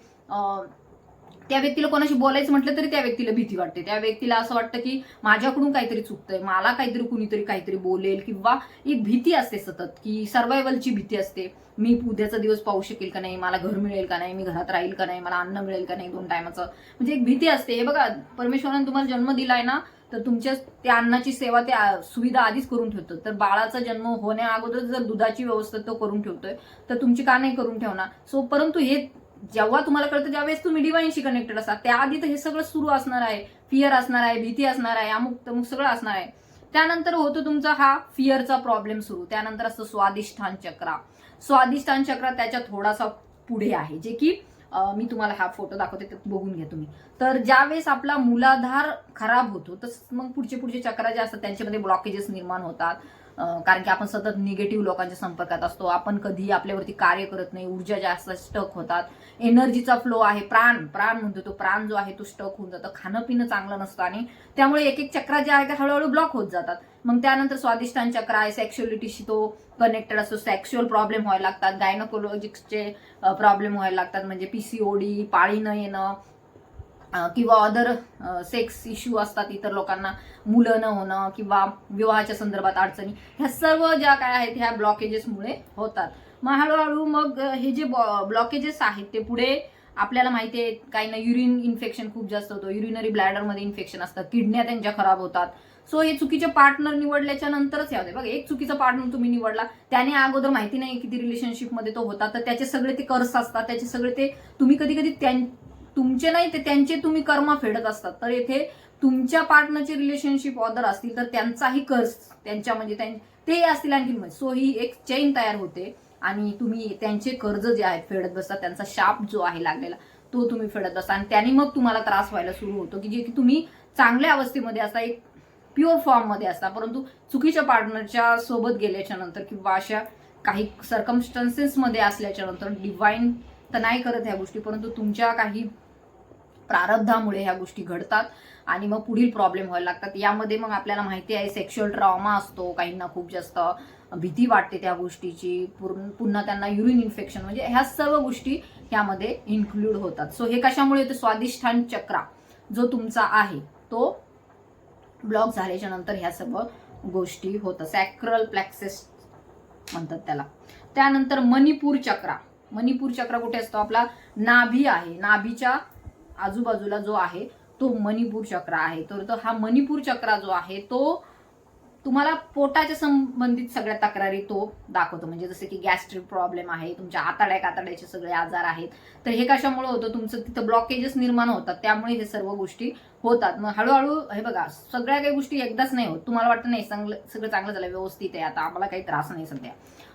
त्या व्यक्तीला कोणाशी बोलायचं म्हटलं तरी त्या व्यक्तीला भीती वाटते, त्या व्यक्तीला असं वाटतं की माझ्याकडून काहीतरी चुकतंय, मला काहीतरी कुणीतरी काहीतरी बोलेल, किंवा एक भीती असते सतत की सर्वायवलची भीती असते. मी उद्याचा दिवस पाहू शकेल का नाही, मला घर मिळेल का नाही, मी घरात राहील का नाही, मला अन्न मिळेल का नाही 2 टायमाचं, म्हणजे एक भीती असते. हे बघा, परमेश्वराने तुम्हाला जन्म दिलाय ना, तर तुमच्या त्या अन्नाची सेवा त्या सुविधा आधीच करून ठेवतो. तर बाळाचा जन्म होण्या अगोदर जर दुधाची व्यवस्था तो करून ठेवतोय तर तुमची का नाही करून ठेवणार? सो परंतु हे जेव्हा तुम्हाला कळतं ज्यावेळेस तुम्ही डिवाइनशी कनेक्टेड असतात, त्याआधी तर हे सगळं सुरू असणार आहे, फिअर असणार आहे, भीती असणार आहे, अमुक सगळं असणार आहे. त्यानंतर होतो तुमचा हा फिअरचा प्रॉब्लेम सुरू. त्यानंतर असतं स्वादिष्ठान चक्र त्याच्या थोडासा पुढे आहे, जे की मी तुम्हाला हा फोटो दाखवते, ते बघून घ्या तुम्ही. तर ज्यावेळेस आपला मूलाधार खराब होतो तर मग पुढचे चक्र जे असतात त्यांच्यामध्ये ब्लॉकेजेस निर्माण होतात. कारण की आपण सतत निगेटिव्ह लोकांच्या संपर्कात असतो, आपण कधी आपल्यावरती कार्य करत नाही, ऊर्जा जास्त स्टक होतात, एनर्जीचा फ्लो आहे, प्राण म्हणतो तो प्राण जो आहे तो स्टक होऊन जातं, खाणं पिणं चांगलं नसतं आणि त्यामुळे एक चक्र जे आहे ते हळूहळू ब्लॉक होत जातात. मग त्यानंतर स्वादिष्टान चक्र आहे, सेक्शुअलिटीशी तो कनेक्टेड असतो, सेक्शुअल प्रॉब्लेम व्हायला लागतात, गायनोकोलॉजिक्सचे प्रॉब्लेम व्हायला लागतात, म्हणजे PCOD, पाळी न येणं, किंवा अदर सेक्स इश्यू असतात, इतर लोकांना मुलं न होणं किंवा विवाहाच्या संदर्भात अडचणी, ह्या सर्व ज्या काय आहेत ह्या ब्लॉकेजेसमुळे होतात. मग हळूहळू मग हे जे ब्लॉकेजेस आहेत ते पुढे आपल्याला माहिती आहे, काही ना युरिन इन्फेक्शन खूप जास्त होतं, युरिनरी ब्लॅडरमध्ये इन्फेक्शन असतं, किडन्या त्यांच्या खराब होतात. सो हे चुकीचे पार्टनर निवडल्याच्या नंतरच हे होते. बघा, एक चुकीचा पार्टनर तुम्ही निवडला, त्याने अगोदर माहिती नाही किती रिलेशनशिपमध्ये तो होता, तर त्याचे सगळे ते कर्स असतात, त्याचे सगळे ते तुम्ही कधी कधी तुमचे नाही ते त्यांचे तुम्ही कर्म फेडत असतात. तर येथे तुमच्या पार्टनरचे रिलेशनशिप ऑदर असतील तर त्यांचाही कर्ज त्यांच्या म्हणजे ते असतील आणखी. सो ही एक चेन तयार होते आणि तुम्ही त्यांचे कर्ज जे आहेत फेडत बसतात, त्यांचा शाप जो आहे लागलेला तो तुम्ही फेडत बसता आणि त्याने मग तुम्हाला त्रास व्हायला सुरू होतो की जे की तुम्ही चांगल्या अवस्थेमध्ये असता, एक प्युअर फॉर्म मध्ये असता, परंतु चुकीच्या पार्टनरच्या सोबत गेल्याच्या नंतर किंवा अशा काही सर्कमस्टन्सेस मध्ये असल्याच्या नंतर डिवाइन तर नाही करत ह्या गोष्टी, परंतु तुमच्या काही प्रारब्धामुळे ह्या गोष्टी घडतात आणि मग पुढील प्रॉब्लेम व्हायला लागतात. यामध्ये मग आपल्याला माहिती आहे सेक्शुअल ट्रॉमा असतो, काहींना खूप जास्त भीती वाटते त्या गोष्टीची, पुन्हा त्यांना युरिन इन्फेक्शन, म्हणजे ह्या सर्व गोष्टी यामध्ये इन्क्लूड होतात. सो हे कशामुळे होतं, स्वादिष्ठान चक्रा जो तुमचा आहे तो ब्लॉक झाल्याच्या नंतर ह्या सर्व गोष्टी होतात. सॅक्रल प्लेक्सस म्हणतात त्याला. त्यानंतर मणिपूर चक्रा. मणिपूर चक्र कुठे असतो, आपला नाभी आहे, नाभीच्या आजूबाजूला जो आहे तो मणिपूर चक्र आहे. तर हा मणिपूर चक्र जो आहे तो तुम्हाला पोटाच्या संबंधित सगळ्या तक्रारी तो दाखवतो. म्हणजे जसं की गॅस्ट्रिक प्रॉब्लेम आहे, तुमच्या कातड्याचे सगळे आजार आहेत, तर हे कशामुळे होतं, तुमचं तिथं ब्लॉकेजेस निर्माण होतात, त्यामुळे हे सर्व गोष्टी होतात. मग हळूहळू हे बघा, सगळ्या काही गोष्टी एकदाच नाही होत. तुम्हाला वाटतं नाही सगळं चांगलं झालं, व्यवस्थित आहे, आता आम्हाला काही त्रास नाही सध्या,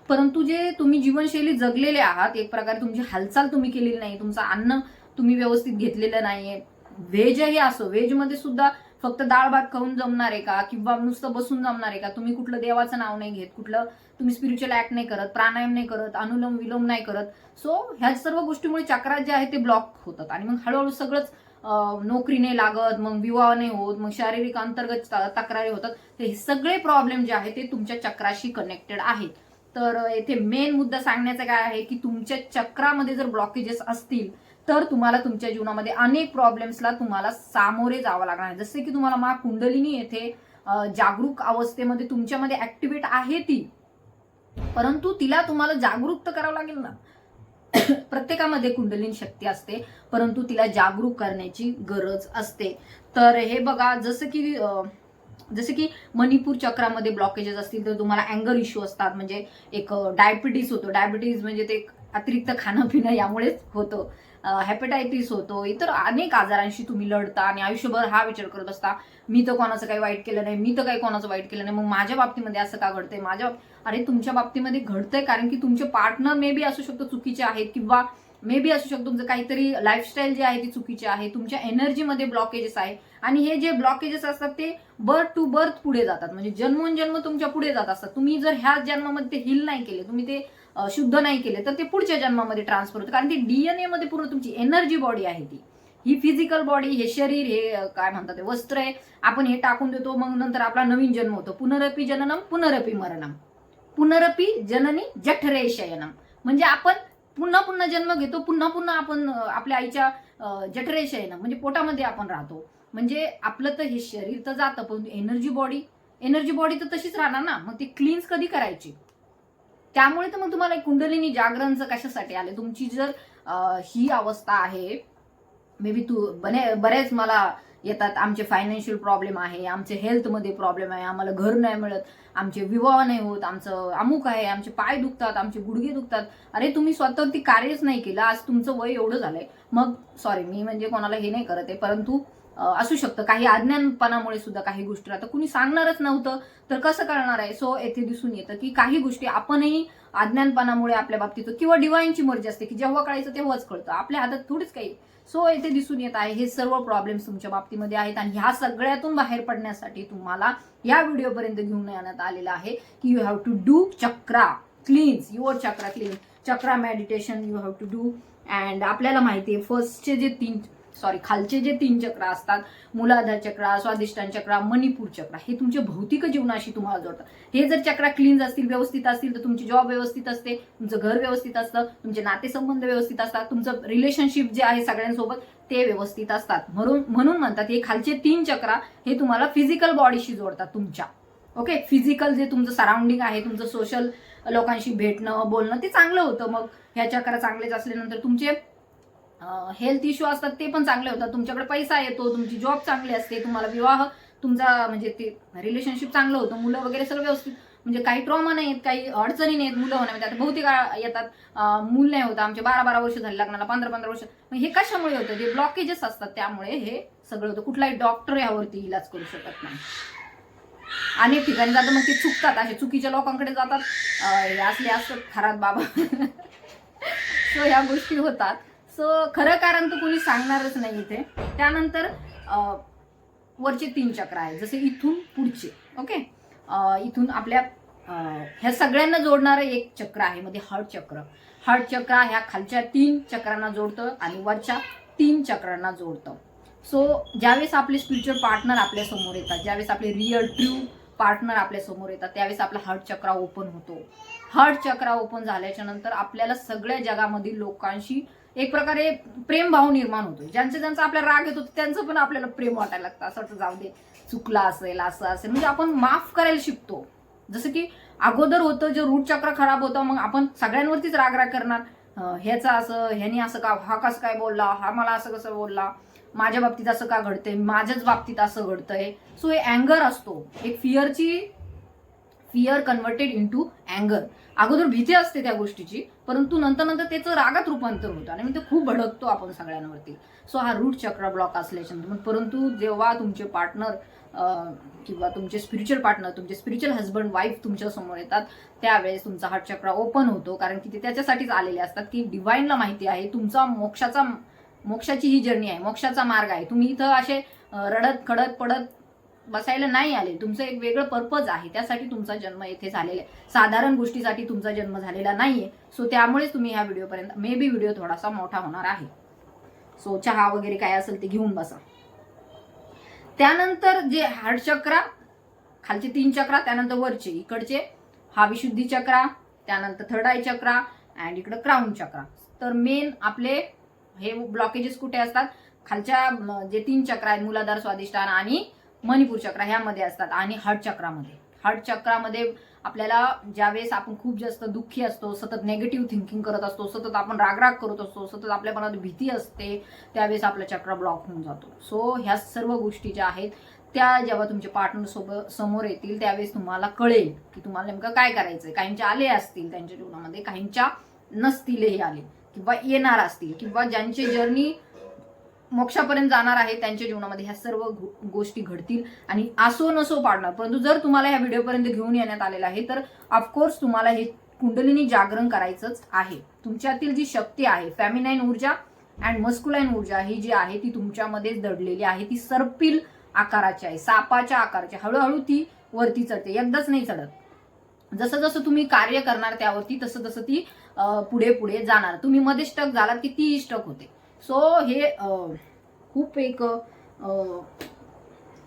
परंतु जे तुम्ही जीवनशैली जगलेले आहात, एक प्रकारे तुमची हालचाल तुम्ही केलेली नाही, तुमचं अन्न तुम्ही व्यवस्थित घेतलेलं नाहीये, व्हेजही असो, व्हेजमध्ये सुद्धा फक्त डाळ भात खाऊन जमणार आहे का, किंवा नुसतं बसून जमणार आहे का, तुम्ही कुठलं देवाचं नाव नाही घेत, कुठलं तुम्ही स्पिरिच्युअल ऍक्ट नाही करत, प्राणायाम नाही करत, अनुलोम विलोम नाही करत. सो ह्या सर्व गोष्टीमुळे चक्रा जे आहे ते ब्लॉक होतात आणि मग हळूहळू सगळंच नोकरी नाही लागत, मग विवाह नाही होत, मग शारीरिक अंतर्गत तक्रारी होतात. हे सगळे प्रॉब्लेम जे आहेत ते तुमच्या चक्राशी कनेक्टेड आहेत. तर येथे मेन मुद्दा सांगण्याचा काय आहे की तुमच्या चक्रामध्ये जर ब्लॉकेजेस असतील तर तुम्हाला तुमच्या जीवनामध्ये अनेक प्रॉब्लेम्सला तुम्हाला सामोरे जावं लागणार आहे. जसे की तुम्हाला मा कुंडलिनी येथे जागरूक अवस्थेमध्ये तुमच्यामध्ये ऍक्टिव्हेट आहे ती, परंतु तिला तुम्हाला जागरूक तर करावं लागेल ना. प्रत्येकामध्ये कुंडलिनी शक्ती असते, परंतु तिला जागरूक करण्याची गरज असते. तर हे बघा, जसे की मणिपूर चक्रामध्ये ब्लॉकेजेस असतील तर तुम्हाला अँगर इश्यू असतात, म्हणजे एक डायबिटीज होतो, डायबिटीज म्हणजे ते अतिरिक्त खाणं पिणं यामुळेच होतं, हेपेटायटिस होतो, इतर अनेक आजारांशी तुम्ही लढता आणि आयुष्यभर हा विचार करत असता, मी तर कोणाचं काही वाईट केलं नाही, मी तर काही कोणाचं वाईट केलं नाही, मग माझ्या बाबतीमध्ये असं का घडतंय, अरे तुमच्या बाबतीमध्ये घडतंय कारण की तुमचे पार्टनर मे बी असू शकतो चुकीचे आहेत, किंवा मे बी असू शकतो तुमचं काहीतरी लाईफस्टाईल जे आहे ती चुकीची आहे, तुमच्या एनर्जीमध्ये ब्लॉकेजेस आहे. आणि हे जे ब्लॉकेजेस असतात ते बर्थ टू बर्थ पुढे जातात, म्हणजे जन्मोजन्म तुमच्या पुढे जात असतात. तुम्ही जर ह्या जन्मामध्ये ते हील नाही केले, तुम्ही ते शुद्ध नाही केले, तर ते पुढच्या जन्मामध्ये ट्रान्सफर होतं, कारण ती डीएनए मध्ये पूर्ण तुमची एनर्जी बॉडी आहे ती. ही फिजिकल बॉडी, हे शरीर, हे काय म्हणतात ते वस्त्र आहे, आपण हे टाकून देतो, मग नंतर आपला नवीन जन्म होतो. पुनरपी जननम पुनरपी मरणम, पुनरपी जननी जठरे शयनम, म्हणजे आपण पुन्हा पुन्हा जन्म घेतो, पुन्हा पुन्हा आपण आपल्या आईच्या जठरे शयनम म्हणजे पोटामध्ये आपण राहतो. म्हणजे आपलं तर हे शरीर तर जातं, पण एनर्जी बॉडी तर तशीच राहणार ना. मग ती क्लीन्स कधी करायची, त्यामुळे तर मग तुम्हाला कुंडलिनी जागरणचं कशासाठी आले. तुमची जर ही अवस्था आहे, मे बी बरेच मला येतात, आमचे फायनान्शियल प्रॉब्लेम आहे, आमचे हेल्थमध्ये प्रॉब्लेम आहे, आम्हाला घर नाही मिळत, आमचे विवाह नाही होत, आमचं अमुक आहे, आमचे पाय दुखतात, आमचे गुडघे दुखतात. अरे तुम्ही स्वतःवरती कार्यच नाही केलं, आज तुमचं वय एवढं झालंय. मग सॉरी, मी म्हणजे कोणाला हे नाही करत आहे, परंतु असू शकतं काही अज्ञानपणामुळे सुद्धा काही गोष्टी राहतात, कुणी सांगणारच नव्हतं तर कसं करणार आहे. सो येथे दिसून येतं की काही गोष्टी आपणही अज्ञानपणामुळे आपल्या बाबतीत, किंवा डिवाइनची मर्जी असते की जेव्हा कळायचं तेव्हाच कळतं, आपल्या हातात थोडीच काही. सो येथे दिसून येत आहे हे सर्व प्रॉब्लेम्स तुमच्या बाबतीमध्ये आहेत, आणि ह्या सगळ्यातून बाहेर पडण्यासाठी तुम्हाला या व्हिडिओपर्यंत घेऊन येण्यात आलेला आहे की you have to do chakra cleanse your chakra clean chakra meditation you have to do. And आपल्याला माहिती आहे खालचे जे 3 चक्र असतात, मूलाधार चक्र, स्वादिष्ठान चक्र, मणिपूर चक्र, हे तुमच्या भौतिक जीवनाशी तुम्हाला जोडतात. हे जर चक्र क्लीन असतील, व्यवस्थित असतील, तर तुमची जॉब व्यवस्थित असते, तुमचं घर व्यवस्थित असतं, तुमचे नातेसंबंध व्यवस्थित असतात, तुमचं रिलेशनशिप जे आहे सगळ्यांसोबत ते व्यवस्थित असतात. म्हणून म्हणतात हे खालचे 3 चक्र हे तुम्हाला फिजिकल बॉडीशी जोडतात तुमच्या. ओके, फिजिकल जे तुमचं सराउंडिंग आहे, तुमचं सोशल लोकांशी भेटणं बोलणं ते चांगलं होतं. मग ह्या चक्र चांगलेच असल्यानंतर तुमचे हेल्थ इश्यू असतात ते पण चांगले होतात, तुमच्याकडे पैसा येतो, तुमची जॉब चांगली असते, तुम्हाला विवाह तुमचा म्हणजे ते रिलेशनशिप चांगलं होतं, मुलं वगैरे सगळं व्यवस्थित, म्हणजे काही ट्रॉमा नाही येत, काही अडचणी नाही येत मुलं होण्यामध्ये. आता बहुतेक येतात मूल नाही होतं, आमचे 12-12 वर्ष झाले लग्नाला, 15-15 वर्ष. मग हे कशामुळे होतं, जे ब्लॉकेजेस असतात त्यामुळे हे सगळं होतं. कुठलाही डॉक्टर यावरती इलाज करू शकत नाही. अनेक ठिकाणी जातं मग ते चुकतात, असे चुकीच्या लोकांकडे जातात, हे असले असतात खराब बाबा. सो ह्या गोष्टी होतात. सो खरं कारण तर कोणी सांगणारच नाही इथे. त्यानंतर वरचे 3 चक्र आहेत, जसे इथून पुढचे. ओके, इथून आपल्या ह्या सगळ्यांना जोडणारं एक चक्र आहे मध्ये हार्ट चक्र. हार्ट चक्र ह्या खालच्या 3 चक्रांना जोडतं आणि वरच्या 3 चक्रांना जोडतं. सो ज्यावेळेस आपले स्पिरिच्युअल पार्टनर आपल्या समोर येतात, ज्यावेळेस आपले रिअल ट्रू पार्टनर आपल्या समोर येतात, त्यावेळेस आपला हार्ट चक्रा ओपन होतो. हार्ट चक्रा ओपन झाल्याच्या नंतर आपल्याला सगळ्या जगामधील लोकांशी एक प्रकारे प्रेमभाव निर्माण होतो. ज्यांचा आपल्याला राग येतो त्यांचं पण आपल्याला प्रेम वाटायला लागतं. असं वाटतं जाऊ दे, चुकला असेल, असं असेल, म्हणजे आपण माफ करायला शिकतो. जसं की अगोदर होतं, जे रूट चक्र खराब होतं, मग आपण सगळ्यांवरतीच राग करणार. ह्याचा असं, ह्यानी असं का, हा कसं काय बोलला, हा मला असं कसं बोलला, माझ्या बाबतीत असं का घडतंय, माझ्याच बाबतीत असं घडतंय. सो हे अँगर असतो, एक फिअर कन्व्हर्टेड इंटू अँगर. अगोदर भीती असते त्या गोष्टीची, परंतु नंतर त्याचं रागात रूपांतर होतं आणि मग ते खूप भडकतो आपण सगळ्यांवरती. सो हा रूट चक्र ब्लॉक असल्याच्या परंतु जेव्हा तुमचे पार्टनर किंवा तुमचे स्पिरिच्युअल पार्टनर, तुमचे स्पिरिच्युअल हजबंड वाईफ तुमच्या समोर येतात, त्यावेळेस तुमचा हार्ट चक्र ओपन होतो. कारण की ते त्याच्यासाठीच आलेले असतात की डिवाइनला माहिती आहे तुमचा मोक्षाची ही जर्नी आहे, मोक्षाचा मार्ग आहे. तुम्ही इथं असे रडत खडत पडत बसायला नाही आले. तुमचं एक वेगळं पर्पज आहे, त्यासाठी तुमचा जन्म येथे झालेला आहे. साधारण गोष्टीसाठी तुमचा जन्म झालेला नाहीये. सो त्यामुळेच तुम्ही ह्या व्हिडिओपर्यंत, मे बी व्हिडिओ थोडासा मोठा होणार आहे. सो चहा वगैरे काय असेल ते घेऊन बसा. त्यानंतर जे हार्ट चक्रा, खालचे 3 चक्रा, त्यानंतर वरचे इकडचे हा विशुद्धी चक्रा, त्यानंतर थर्ड आय चक्रा अँड इकडे क्राऊन चक्रा. तर मेन आपले हे ब्लॉकेजेस कुठे असतात? खालच्या जे 3 चक्र आहेत, मूलाधार, स्वादिष्ठान आणि मणिपूर चक्र, ह्यामध्ये असतात. आणि हार्ट चक्रामध्ये आपल्याला ज्यावेळेस आपण खूप जास्त दुःखी असतो, सतत नेगेटिव्ह थिंकिंग करत असतो, सतत आपण रागराग करत असतो, सतत आपल्या मनात भीती असते, त्यावेळेस आपला चक्र ब्लॉक होऊन जातो. सो ह्या सर्व गोष्टी ज्या आहेत त्या जेव्हा तुमच्या पार्टनर सोबत समोर येतील त्यावेळेस तुम्हाला कळेल की तुम्हाला नेमकं काय करायचंय. काहींच्या आले असतील त्यांच्या जीवनामध्ये, काहींच्या नसतीलही आले किंवा येणार असतील, किंवा ज्यांची जर्नी मोक्षापर्यंत जाणार आहे त्यांच्या जीवनामध्ये ह्या सर्व गोष्टी घडतील. आणि असो नसो पार्टनर, परंतु जर तुम्हाला ह्या व्हिडिओपर्यंत घेऊन येण्यात आलेलं आहे तर ऑफकोर्स तुम्हाला हे कुंडलिनी जागरण करायचंच आहे. तुमच्यातील जी शक्ती आहे, फेमिनाईन ऊर्जा अँड मस्कुलाईन ऊर्जा ही जी आहे ती तुमच्यामध्येच दडलेली आहे. ती सर्पिल आकाराची आहे, सापाच्या आकाराची. हळूहळू ती वरती चढते, एकदाच नाही चढत. जसं जसं तुम्ही कार्य करणार त्यावरती तसं तसं ती पुढे पुढे जाणार. तुम्ही मध्ये स्टक झालात की ती स्टक होते. सो हे खूप एक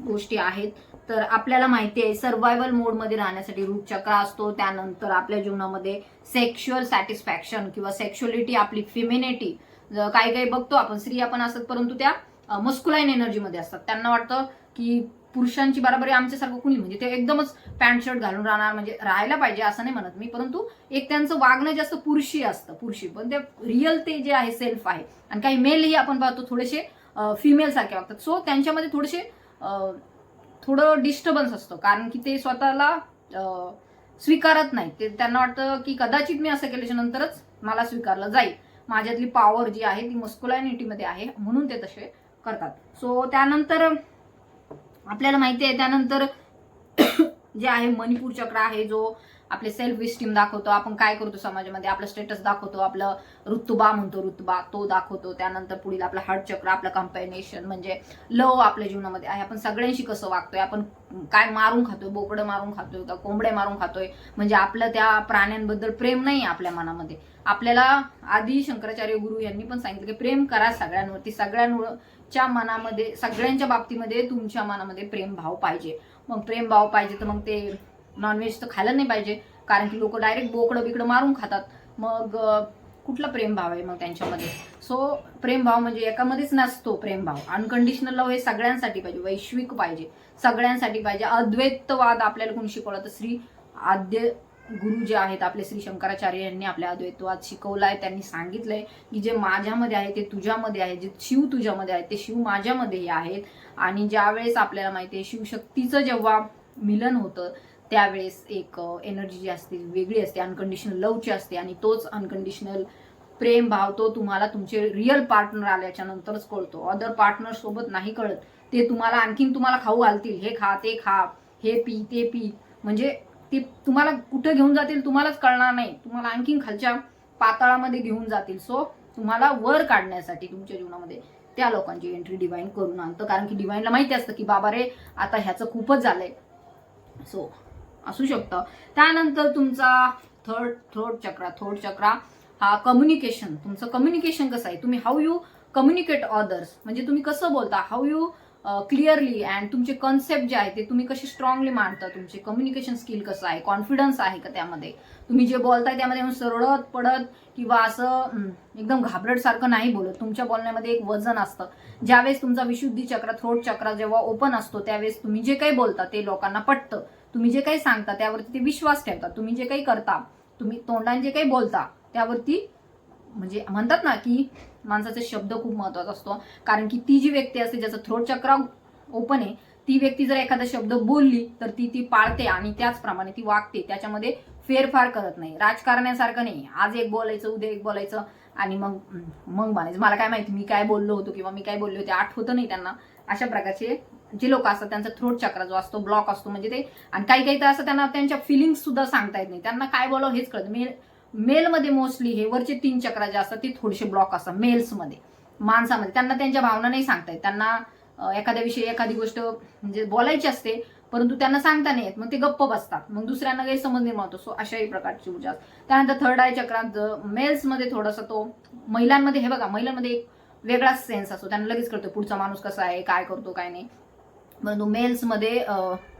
गोष्टी आहेत. तर आपल्याला माहिती आहे सर्व्हायवल मोडमध्ये राहण्यासाठी रूट चक्र असतो. त्यानंतर आपल्या जीवनामध्ये सेक्शुअल सॅटिस्फॅक्शन किंवा सेक्शुअलिटी, आपली फेमिनिटी, काही बघतो आपण स्त्रिया पण असतात परंतु त्या मस्कुलाईन एनर्जीमध्ये असतात. त्यांना वाटतं की पुरुषांची बराबरी आमच्यासारखं कुणी, म्हणजे ते एकदमच पॅन्ट शर्ट घालून राहणार, म्हणजे राहायला पाहिजे असं नाही म्हणत मी, परंतु एक त्यांचं वागणं जास्त पुरुषी असतं. पुरुषी पण ते रिअल ते जे आहे सेल्फ आहे. आणि काही मेलही आपण पाहतो थोडेसे फिमेल सारखे वागतात. सो त्यांच्यामध्ये थोडं डिस्टर्बन्स असतं, कारण की ते स्वतःला स्वीकारत नाही. ते त्यांना वाटतं की कदाचित मी असं केल्याच्या नंतरच मला स्वीकारलं जाईल. माझ्यातली पॉवर जी आहे ती मस्कुलायनिटीमध्ये आहे, म्हणून ते तसे करतात. सो त्यानंतर आपल्याला माहिती आहे, त्यानंतर जे आहे मणिपूर चक्र आहे, जो आपले सेल्फ इस्टीम दाखवतो. आपण काय करतो समाजामध्ये, आपलं स्टेटस दाखवतो, आपलं रुतबा म्हणतो, रुतबा तो दाखवतो. त्यानंतर पुढील आपलं हार्ट चक्र, आपलं कंपॅनिशन म्हणजे लव आपल्या जीवनामध्ये आहे. आपण सगळ्यांशी कसं वागतोय, आपण काय मारून खातोय, बोकडं मारून खातोय का कोंबडे मारून खातोय, म्हणजे आपलं त्या प्राण्यांबद्दल प्रेम नाही आपल्या मनामध्ये. आपल्याला आधी शंकराचार्य गुरु यांनी पण सांगितलं की प्रेम करा सगळ्यांवरती, सगळ्यांच्या मनामध्ये, सगळ्यांच्या बाबतीमध्ये तुमच्या मनामध्ये प्रेम भाव पाहिजे. मग प्रेम भाव पाहिजे तर मग ते नॉनव्हेज तर खायला नाही पाहिजे, कारण की लोक डायरेक्ट बोकडं बिकडं मारून खातात. मग कुठला प्रेम भाव आहे मग त्यांच्यामध्ये? सो प्रेम भाव म्हणजे एकामध्येच नसतो प्रेम भाव. अनकंडिशनल लव्ह हे सगळ्यांसाठी पाहिजे, वैश्विक पाहिजे, सगळ्यांसाठी पाहिजे. अद्वैतवाद आपल्याला कोणी शिकवलं तर श्री आद्य गुरु जे आहेत आपले श्री शंकराचार्य यांनी आपल्या अद्वैतवाद शिकवलाय. त्यांनी सांगितलंय की जे माझ्यामध्ये आहे ते तुझ्यामध्ये आहे, जे शिव तुझ्यामध्ये आहे ते शिव माझ्यामध्येही आहेत. आणि ज्यावेळेस आपल्याला माहिती आहे शिवशक्तीचं जेव्हा मिलन होतं त्यावेळेस एक एनर्जी जी असते वेगळी असते, अनकंडिशनल लवची असते. आणि तोच अनकंडिशनल प्रेम भाव तो तुम्हाला तुमचे रिअल पार्टनर आल्याच्या नंतरच कळतो. अदर पार्टनर सोबत नाही कळत. ते तुम्हाला आणखीन तुम्हाला खाऊ घालतील, हे खा ते खा, हे पी ते पी, म्हणजे ते तुम्हाला कुठे घेऊन जातील तुम्हालाच कळणार नाही, तुम्हाला आणखीन खालच्या पाताळामध्ये घेऊन जातील. सो तुम्हाला वर काढण्यासाठी तुमच्या जीवनामध्ये त्या लोकांची एंट्री डिवाइन करून आणतं, कारण की डिवाइनला माहिती असतं की बाबा रे आता ह्याचं खूपच झालंय. सो असू शकतं. त्यानंतर तुमचा थर्ड चक्रा हा कम्युनिकेशन. तुमचं कम्युनिकेशन कसं आहे, तुम्ही हाऊ यू कम्युनिकेट अदर्स, म्हणजे तुम्ही कसं बोलता, हाऊ यू क्लिअरली अँड तुमचे कॉन्सेप्ट जे आहे ते तुम्ही कसे स्ट्रॉंगली मांडता, तुमचे कम्युनिकेशन स्किल कसं आहे, कॉन्फिडन्स आहे का त्यामध्ये, तुम्ही जे बोलताय त्यामध्ये सरळत पडत किंवा असं एकदम घाबरट सारखं नाही बोलत. तुमच्या बोलण्यामध्ये एक वजन असतं. ज्यावेळेस तुमचा विशुद्धी चक्र, थ्रोट चक्र जेव्हा ओपन असतो त्यावेळेस तुम्ही जे काही बोलता ते लोकांना पटतं. तुम्ही जे काही सांगता त्यावरती ते विश्वास ठेवतात. तुम्ही जे काही करता, तुम्ही तोंडाने जे काही बोलता त्यावरती, म्हणजे म्हणतात ना की माणसाचा शब्द खूप महत्वाचा असतो. कारण की ती जी व्यक्ती असते ज्याचं थ्रोट चक्र ओपन आहे, ती व्यक्ती जर एखादा शब्द बोलली तर ती पाळते आणि त्याचप्रमाणे ती वागते. त्याच्यामध्ये फेरफार करत नाही. राजकारण्यासारखं नाही, आज एक बोलायचं उद्या एक बोलायचं आणि मग म्हणायचं मला काय माहिती मी काय बोललो होतो किंवा मी काय बोलले होते, आठवतं नाही त्यांना. अशा प्रकारचे जे लोक असतात त्यांचा थ्रोट चक्र जो असतो ब्लॉक असतो. म्हणजे ते, आणि काही तर असं त्यांना त्यांच्या फिलिंग्स सुद्धा सांगता येत नाही, त्यांना काय बोलावं हेच कळत. मेलमध्ये मोस्टली हे वरचे 3 चक्र जे असतात ते थोडेसे ब्लॉक असतात मेल्समध्ये, माणसामध्ये. त्यांना त्यांच्या भावना नाही सांगता येत. त्यांना एखाद्या विषयी एखादी गोष्ट म्हणजे बोलायची असते परंतु त्यांना सांगता नाही येत, मग ते गप्प बसतात, मग दुसऱ्यांना काही समज निर्माण होतो. सो अशाही प्रकारची ऊर्जा. त्यानंतर थर्ड आय चक्रात मेल्समध्ये थोडासा तो, महिलांमध्ये हे बघा, महिलांमध्ये एक वेगळा सेन्स असतो, त्यांना लगेच कळतो पुढचा माणूस कसा आहे, काय करतो काय नाही. परंतु मेल्समध्ये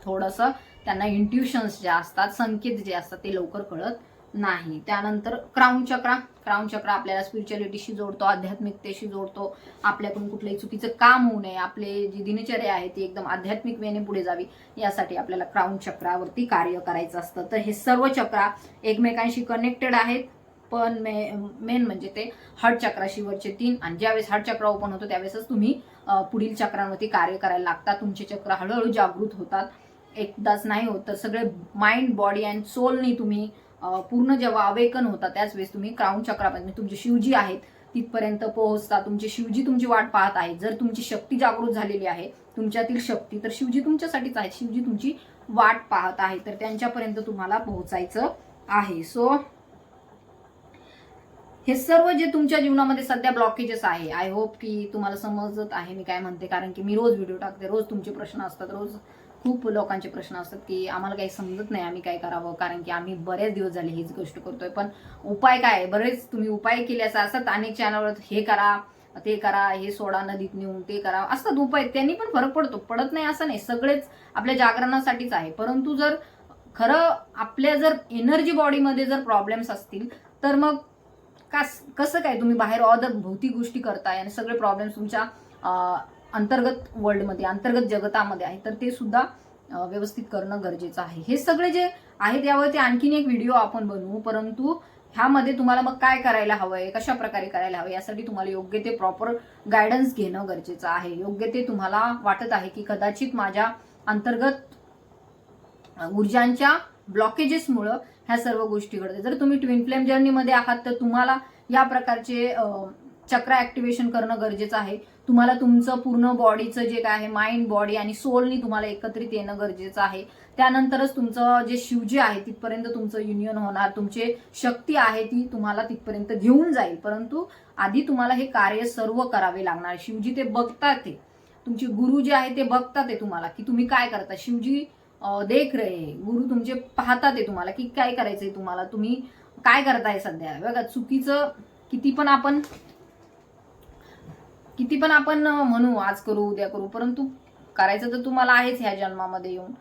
थोडंसं त्यांना इंट्युशन्स जे असतात, संकेत जे असतात ते लवकर कळत नाही. त्यानंतर क्राउन चक्र आपल्याला स्पिरिच्युअलिटीशी जोडतो, आध्यात्मिकतेशी जोडतो. आपल्याकडून कुठलंही चुकीचं काम होऊ नये, आपले जी दिनचर्या आहे ती एकदम आध्यात्मिक वेने पुढे जावी, यासाठी आपल्याला क्राउन चक्रावरती कार्य करायचं असतं. तर हे सर्व चक्र एकमेकांशी कनेक्टेड आहेत, पण मेन म्हणजे ते हार्ट चक्राशी वरचे 3. आणि ज्यावेळेस हार्ट चक्र ओपन होतो त्यावेळेसच तुम्ही पुढील चक्रांवरती कार्य करायला लागतात. तुमचे चक्र हळूहळू जागृत होतात, एकदाच नाही होत. तर सगळे माइंड, बॉडी अँड सोलनी तुम्ही पूर्ण जेव्हा अवेकन होता त्याच वेळेस तुम्ही क्राउन चक्रापर्यंत, तुमची शिवजी आहेत तिथपर्यंत पोहोचता. तुमचे शिवजी तुमची वाट पाहत आहेत. जर तुमची शक्ती जागृत झालेली आहे, तुमच्यातील शक्ती, तर शिवजी तुमच्यासाठीच आहेत. शिवजी तुमची वाट पाहत आहे, तर त्यांच्यापर्यंत तुम्हाला पोहोचायचं आहे. सो हे सर्व जे तुमच्या जीवनामध्ये सध्या ब्लॉकेजेस आहे, आय होप की तुम्हाला समजत आहे मी काय म्हणते. कारण की मी रोज व्हिडिओ टाकते, रोज तुमचे प्रश्न असतात, रोज खूप लोकांचे प्रश्न असतात की आम्हाला काही समजत नाही, आम्ही काय करावं. कारण की आम्ही बरेच दिवस झाले हीच गोष्ट करतोय, पण उपाय काय, बरेच तुम्ही उपाय केले असतात अनेक चॅनलवर, हे करा ते करा, हे सोडा नदीत नेऊन, ते करा, असतात उपाय, त्यांनी पण फरक पडतो, पडत नाही असं नाही. सगळेच आपल्या जागरणासाठीच आहे. परंतु जर खरं आपल्या जर एनर्जी बॉडीमध्ये जर प्रॉब्लेम्स असतील तर मग कसं काय तुम्ही बाहेर ऑदर भौतिक गोष्टी करताय आणि सगळे प्रॉब्लेम्स तुमच्या अंतर्गत वर्ल्डमध्ये, अंतर्गत जगतामध्ये आहे, तर ते सुद्धा व्यवस्थित करणं गरजेचं आहे. हे सगळे जे आहेत यावरती आणखीन एक व्हिडिओ आपण बनवू. परंतु ह्यामध्ये तुम्हाला मग काय करायला हवंय, कशा प्रकारे करायला हवं, यासाठी तुम्हाला योग्य ते प्रॉपर गायडन्स घेणं गरजेचं आहे. योग्य ते तुम्हाला वाटत आहे की कदाचित माझ्या अंतर्गत ऊर्जांच्या ब्लॉकेजेसमुळं ह्या सर्व गोष्टी घडतात. जर तुम्ही ट्विन फ्लेम जर्नीमध्ये आहात तर तुम्हाला या प्रकारचे चक्र ऍक्टिव्हेशन करणं गरजेचं आहे. तुम्हाला तुमचं पूर्ण बॉडीचं जे काय आहे, माइंड, बॉडी आणि सोलनी तुम्हाला एकत्रित येणं गरजेचं आहे. त्यानंतरच तुमचं जे शिवजी आहे तिथपर्यंत तुमचं युनियन होणार, तुमची शक्ती आहे ती तुम्हाला तिथपर्यंत घेऊन जाईल. परंतु आधी तुम्हाला हे कार्य सर्व करावे लागणार. शिवजी ते बघतात, ते तुमचे गुरु जे आहे ते बघतात ते तुम्हाला की तुम्ही काय करता. शिवजी देख रहे, गुरु तुमचे पाहतात ते तुम्हाला की काय करायचंय तुम्हाला, तुम्ही काय करताय सध्या. बघा, चुकीचं किती पण आपण म्हणू आज करू उद्या करू, परंतु करायचं तर तुम्हाला आहेच ह्या जन्मामध्ये येऊन.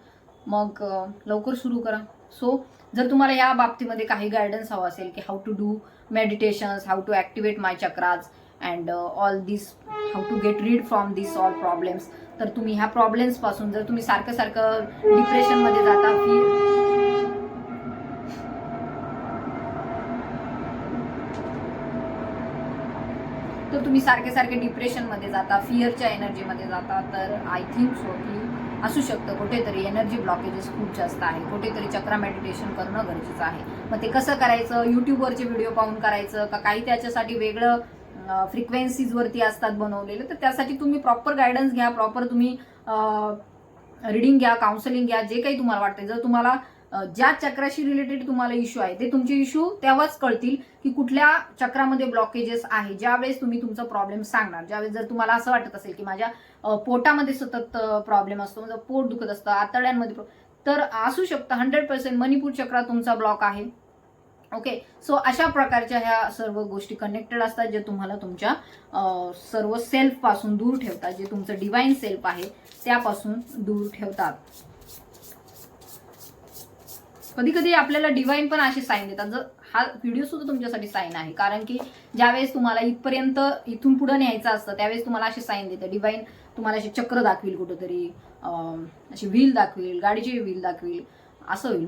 मग लवकर सुरू करा. सो जर तुम्हाला या बाबतीमध्ये काही गायडन्स हवा असेल की how to do meditations, how to activate my chakras and all this, how to get rid from this all problems, तर तुम्ही ह्या प्रॉब्लेम्स पासून, जर तुम्ही सारखं डिप्रेशनमध्ये जाता, तर तुम्ही सारखे डिप्रेशनमध्ये जाता, फिअरच्या एनर्जीमध्ये जाता, तर आय थिंक सो की असू शकतं कुठेतरी एनर्जी ब्लॉकेजेस खूप जास्त आहे, कुठेतरी चक्र मेडिटेशन करणं गरजेचं आहे. मग ते कसं करायचं, युट्यूबवरचे व्हिडिओ पाहून करायचं का काही त्याच्यासाठी वेगळं फ्रिक्वेन्सीजवरती असतात बनवलेले, तर त्यासाठी तुम्ही प्रॉपर गायडन्स घ्या, प्रॉपर तुम्ही रिडिंग घ्या, काउन्सिलिंग घ्या, जे काही तुम्हाला वाटतं. जर तुम्हाला ज्या चक्राशी रिलेटेड तुम्हाला इश्यू आहे ते तुमचे इश्यू तेव्हाच कळतील की कुठल्या चक्रामध्ये ब्लॉकेजेस आहे. ज्यावेळेस तुम्ही तुमचा प्रॉब्लेम सांगणार, ज्यावेळेस जर तुम्हाला असं वाटत असेल की माझ्या पोटामध्ये सतत प्रॉब्लेम असतो, म्हणजे पोट दुखत असतं, आतड्यांमध्ये, तर असू शकतं 100% मणिपूर चक्र तुमचा ब्लॉक आहे. ओके. सो अशा प्रकारच्या ह्या सर्व गोष्टी कनेक्टेड असतात, जे तुम्हाला तुमच्या सर्व सेल्फ पासून दूर ठेवतात, जे तुमचं डिवाइन सेल्फ आहे त्यापासून दूर ठेवतात. कधी कधी आपल्याला डिवाइन पण असे साईन देतात. जर हा व्हिडिओ सुद्धा तुमच्यासाठी साईन आहे, कारण की ज्यावेळेस तुम्हाला इथून पुढे न्यायचं असतं त्यावेळेस तुम्हाला असे साईन देतं डिवाइन. तुम्हाला असे चक्र दाखवील, कुठंतरी अशी व्हील दाखवील, गाडीची व्हील दाखवील, असं होईल.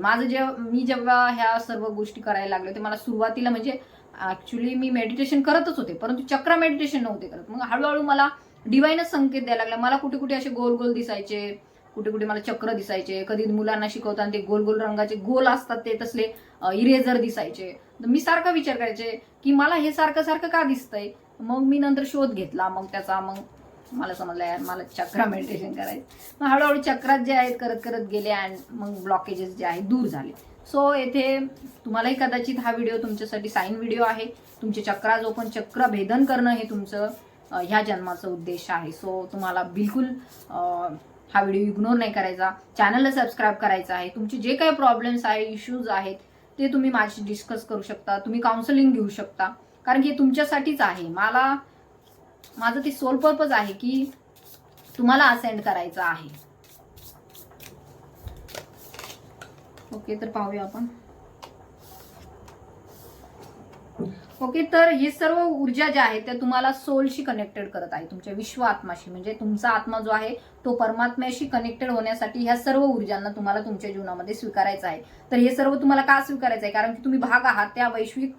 मी जेव्हा ह्या सर्व गोष्टी करायला लागले ते मला सुरुवातीला म्हणजे ऍक्च्युली मी मेडिटेशन करतच होते, परंतु चक्र मेडिटेशन नव्हते करत. मग हळूहळू मला डिवाइनच संकेत द्यायला लागला. मला कुठे कुठे असे गोल गोल दिसायचे, कुठे कुठे मला चक्र दिसायचे. कधी मुलांना शिकवताना ते गोल गोल रंगाचे गोल असतात ते तसले इरेझर दिसायचे. तर मी सारखा विचार करायचे की मला हे सारखं सारखं का दिसतंय. मग मी नंतर शोध घेतला, मग मला समजलं यार मला चक्र मेडिटेशन करायचं. मग हळूहळू चक्रात जे आहेत करत करत गेले आणि मग ब्लॉकेजेस जे आहेत दूर झाले. सो येथे तुम्हालाही कदाचित हा व्हिडिओ तुमच्यासाठी साईन व्हिडिओ आहे. तुमचे चक्राज ओपन, चक्र भेदन करणं हे तुमचं ह्या जन्माचा उद्देश आहे. सो तुम्हाला बिलकुल हा व्हिडिओ इग्नोर नाही करायचा, चॅनलला सबस्क्राईब करायचं आहे. तुमचे जे काही प्रॉब्लेम्स आहे, इश्यूज आहेत ते तुम्ही माझ्याशी डिस्कस करू शकता, तुम्ही काउन्सिलिंग घेऊ शकता, कारण की हे तुमच्यासाठीच आहे. माझं ते सोल पर्पज आहे की तुम्हाला असेंड करायचं आहे. ओके, तर पाहूया आपण. ओके, तर हे सर्व ऊर्जा ज्या आहेत त्या तुम्हाला सोलशी कनेक्टेड करत आहे, तुमच्या विश्व आत्माशी. म्हणजे तुमचा आत्मा जो आहे तो परमात्म्याशी कनेक्टेड होण्यासाठी ह्या सर्व ऊर्जांना तुम्हाला तुमच्या जीवनामध्ये स्वीकारायचं आहे. तर हे सर्व तुम्हाला का स्वीकारायचं आहे, कारण की तुम्ही भाग आहात त्या वैश्विक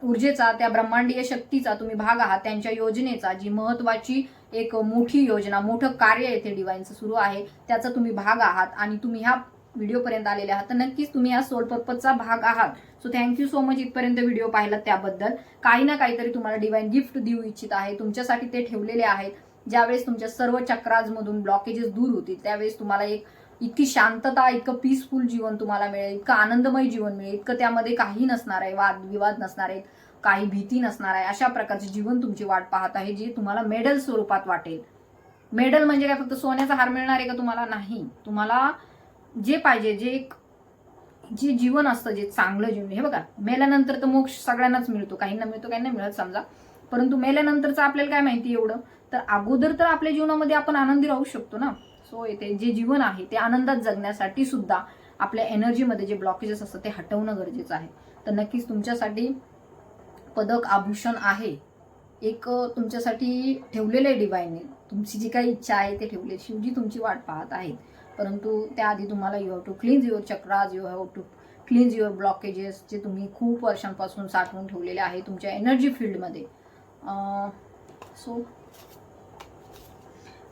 ऊर्जेचा, त्या ब्रह्मांडीय शक्तीचा तुम्ही भाग आहात, त्यांच्या योजनेचा, जी महत्वाची एक मोठी योजना, मोठं कार्य येथे डिवाइनचं सुरू आहे त्याचा तुम्ही भाग आहात. आणि तुम्ही ह्या व्हिडिओ पर्यंत आलेले आहात तर नक्कीच तुम्ही या सोल पर्पजचा भाग आहात. सो थँक्यू सो मच इथपर्यंत व्हिडिओ पाहिला त्याबद्दल. काही ना काहीतरी तुम्हाला डिवाइन गिफ्ट देऊ इच्छित आहे, तुमच्यासाठी ते ठेवलेले आहेत. ज्यावेळेस तुमच्या सर्व चक्राजमधून ब्लॉकेजेस दूर होतील त्यावेळेस तुम्हाला एक इतकी शांतता, इतकं पीसफुल जीवन तुम्हाला मिळेल, इतकं आनंदमय जीवन मिळेल, इतकं त्यामध्ये काही नसणार आहे, वादविवाद नसणार आहेत, काही भीती नसणार आहे. अशा प्रकारचे जीवन तुमची वाट पाहत आहे, जे तुम्हाला मेडल स्वरूपात वाटेल. मेडल म्हणजे काय फक्त सोन्याचा हार मिळणार आहे का तुम्हाला? नाही. तुम्हाला जे पाहिजे, जे जीवन असतं, जे चांगलं जीवन. हे बघा, मेल्यानंतर तर मोक्ष सगळ्यांनाच मिळतो, काहींना मिळतो काहींना मिळत समजा, परंतु मेल्यानंतरचं आपल्याला काय माहिती एवढं. तर अगोदर तर आपल्या जीवनामध्ये आपण आनंदी राहू शकतो ना. सो येथे जे जीवन आहे ते आनंदात जगण्यासाठी सुद्धा आपल्या एनर्जीमध्ये जे ब्लॉकेजेस असतात ते हटवणं गरजेचं आहे. तर नक्कीच तुमच्यासाठी पदक, आभूषण आहे, एक तुमच्यासाठी ठेवलेले डिवाइनने. तुमची जी काही इच्छा आहे ते ठेवले, शिवजी तुमची वाट पाहत आहेत. परंतु त्याआधी तुम्हाला you have to cleanse your chakras, you have to cleanse your blockages, जे तुम्ही खूप वर्षांपासून साठवून ठेवलेले आहे तुमच्या एनर्जी फील्डमध्ये. सो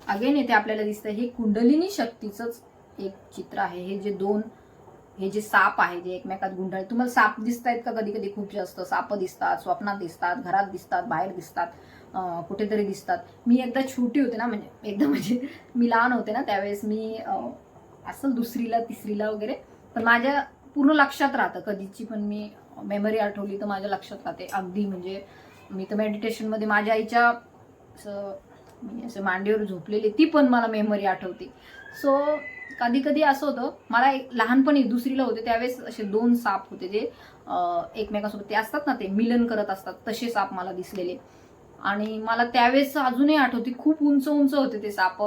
अगेन येथे आपल्याला दिसतं हे कुंडलिनी शक्तीचंच एक चित्र आहे. हे जे साप आहे जे एकमेकात गुंडाळे, तुम्हाला साप दिसत आहेत का? कधी कधी खूप जास्त साप दिसतात, स्वप्नात दिसतात, घरात दिसतात, बाहेर दिसतात, कुठेतरी दिसतात. मी एकदा छोटी होते ना, म्हणजे मी लहान होते ना, त्यावेळेस मी असं 2रीला 3रीला वगैरे, पण माझ्या पूर्ण लक्षात राहतं. कधीची पण मी मेमरी आठवली तर माझ्या लक्षात राहते अगदी. म्हणजे मी तर मेडिटेशनमध्ये माझ्या आईच्या मी असं मांडीवर झोपलेली ती पण मला मेमरी आठवते. सो कधी कधी असं होतं, मला लहानपणी 2रीला होते त्यावेळेस असे 2 साप होते जे एकमेकांसोबत ते असतात ना, ते मिलन करत असतात, तसे साप मला दिसलेले. आणि मला त्यावेळेस अजूनही आठवते, खूप उंच उंच होते ते साप.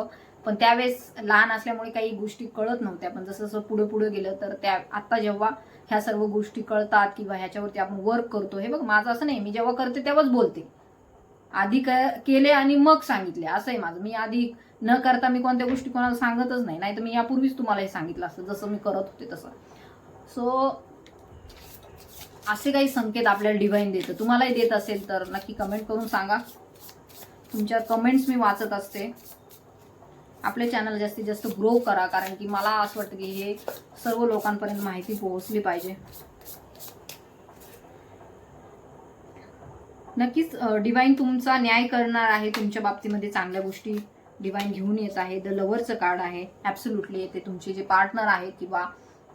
पण त्यावेळेस लहान असल्यामुळे काही गोष्टी कळत नव्हत्या. पण जसं जसं पुढे पुढे गेलं तर आता जेव्हा ह्या सर्व गोष्टी कळतात किंवा ह्याच्यावरती आपण वर्क करतो, हे बघ माझं असं नाही, मी जेव्हा करते तेव्हाच बोलते. आधी केले आणि मग सांगितले असं आहे माझं. मी आधी न करता मी कोणत्या गोष्टी कोणाला सांगतच नाही, नाहीतर मी यापूर्वीच तुम्हाला हे सांगितलं असतं जसं मी करत होते तसं. सो असे काही संकेत आपल्याला डिवाइन देतं. तुम्हालाही देत असेल तर नक्की कमेंट करून सांगा. तुमच्या कमेंट्स मी वाचत असते. आपल्या चॅनल जास्तीत जास्त ग्रो करा, कारण की मला असं वाटतं की हे सर्व लोकांपर्यंत माहिती पोहोचली पाहिजे. नक्कीच डिवाइन तुमचा न्याय करणार आहे. तुमच्या बाबतीमध्ये चांगल्या गोष्टी डिवाइन घेऊन येत आहे. द लव्हरचं कार्ड आहे. ॲब्सोल्युटली येते तुमचे जे पार्टनर आहेत, किंवा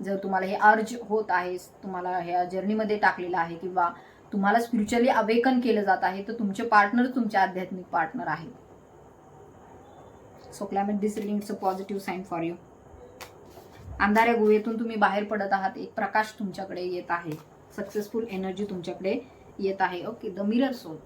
जर तुम्हाला हे अर्ज होत आहे, तुम्हाला ह्या जर्नीमध्ये टाकलेलं आहे, किंवा तुम्हाला स्पिरिच्युअली अवेकन केलं जात आहे, तर तुमचे पार्टनर तुमचे आध्यात्मिक पार्टनर आहेत. So claim it this reading it's a positive sign for you. अंधाऱ्या गुहेतून तुम्ही बाहेर पडत आहात, एक प्रकाश तुमच्याकडे येत आहे. सक्सेसफुल एनर्जी तुमच्याकडे येत आहे. Okay, the mirror soul.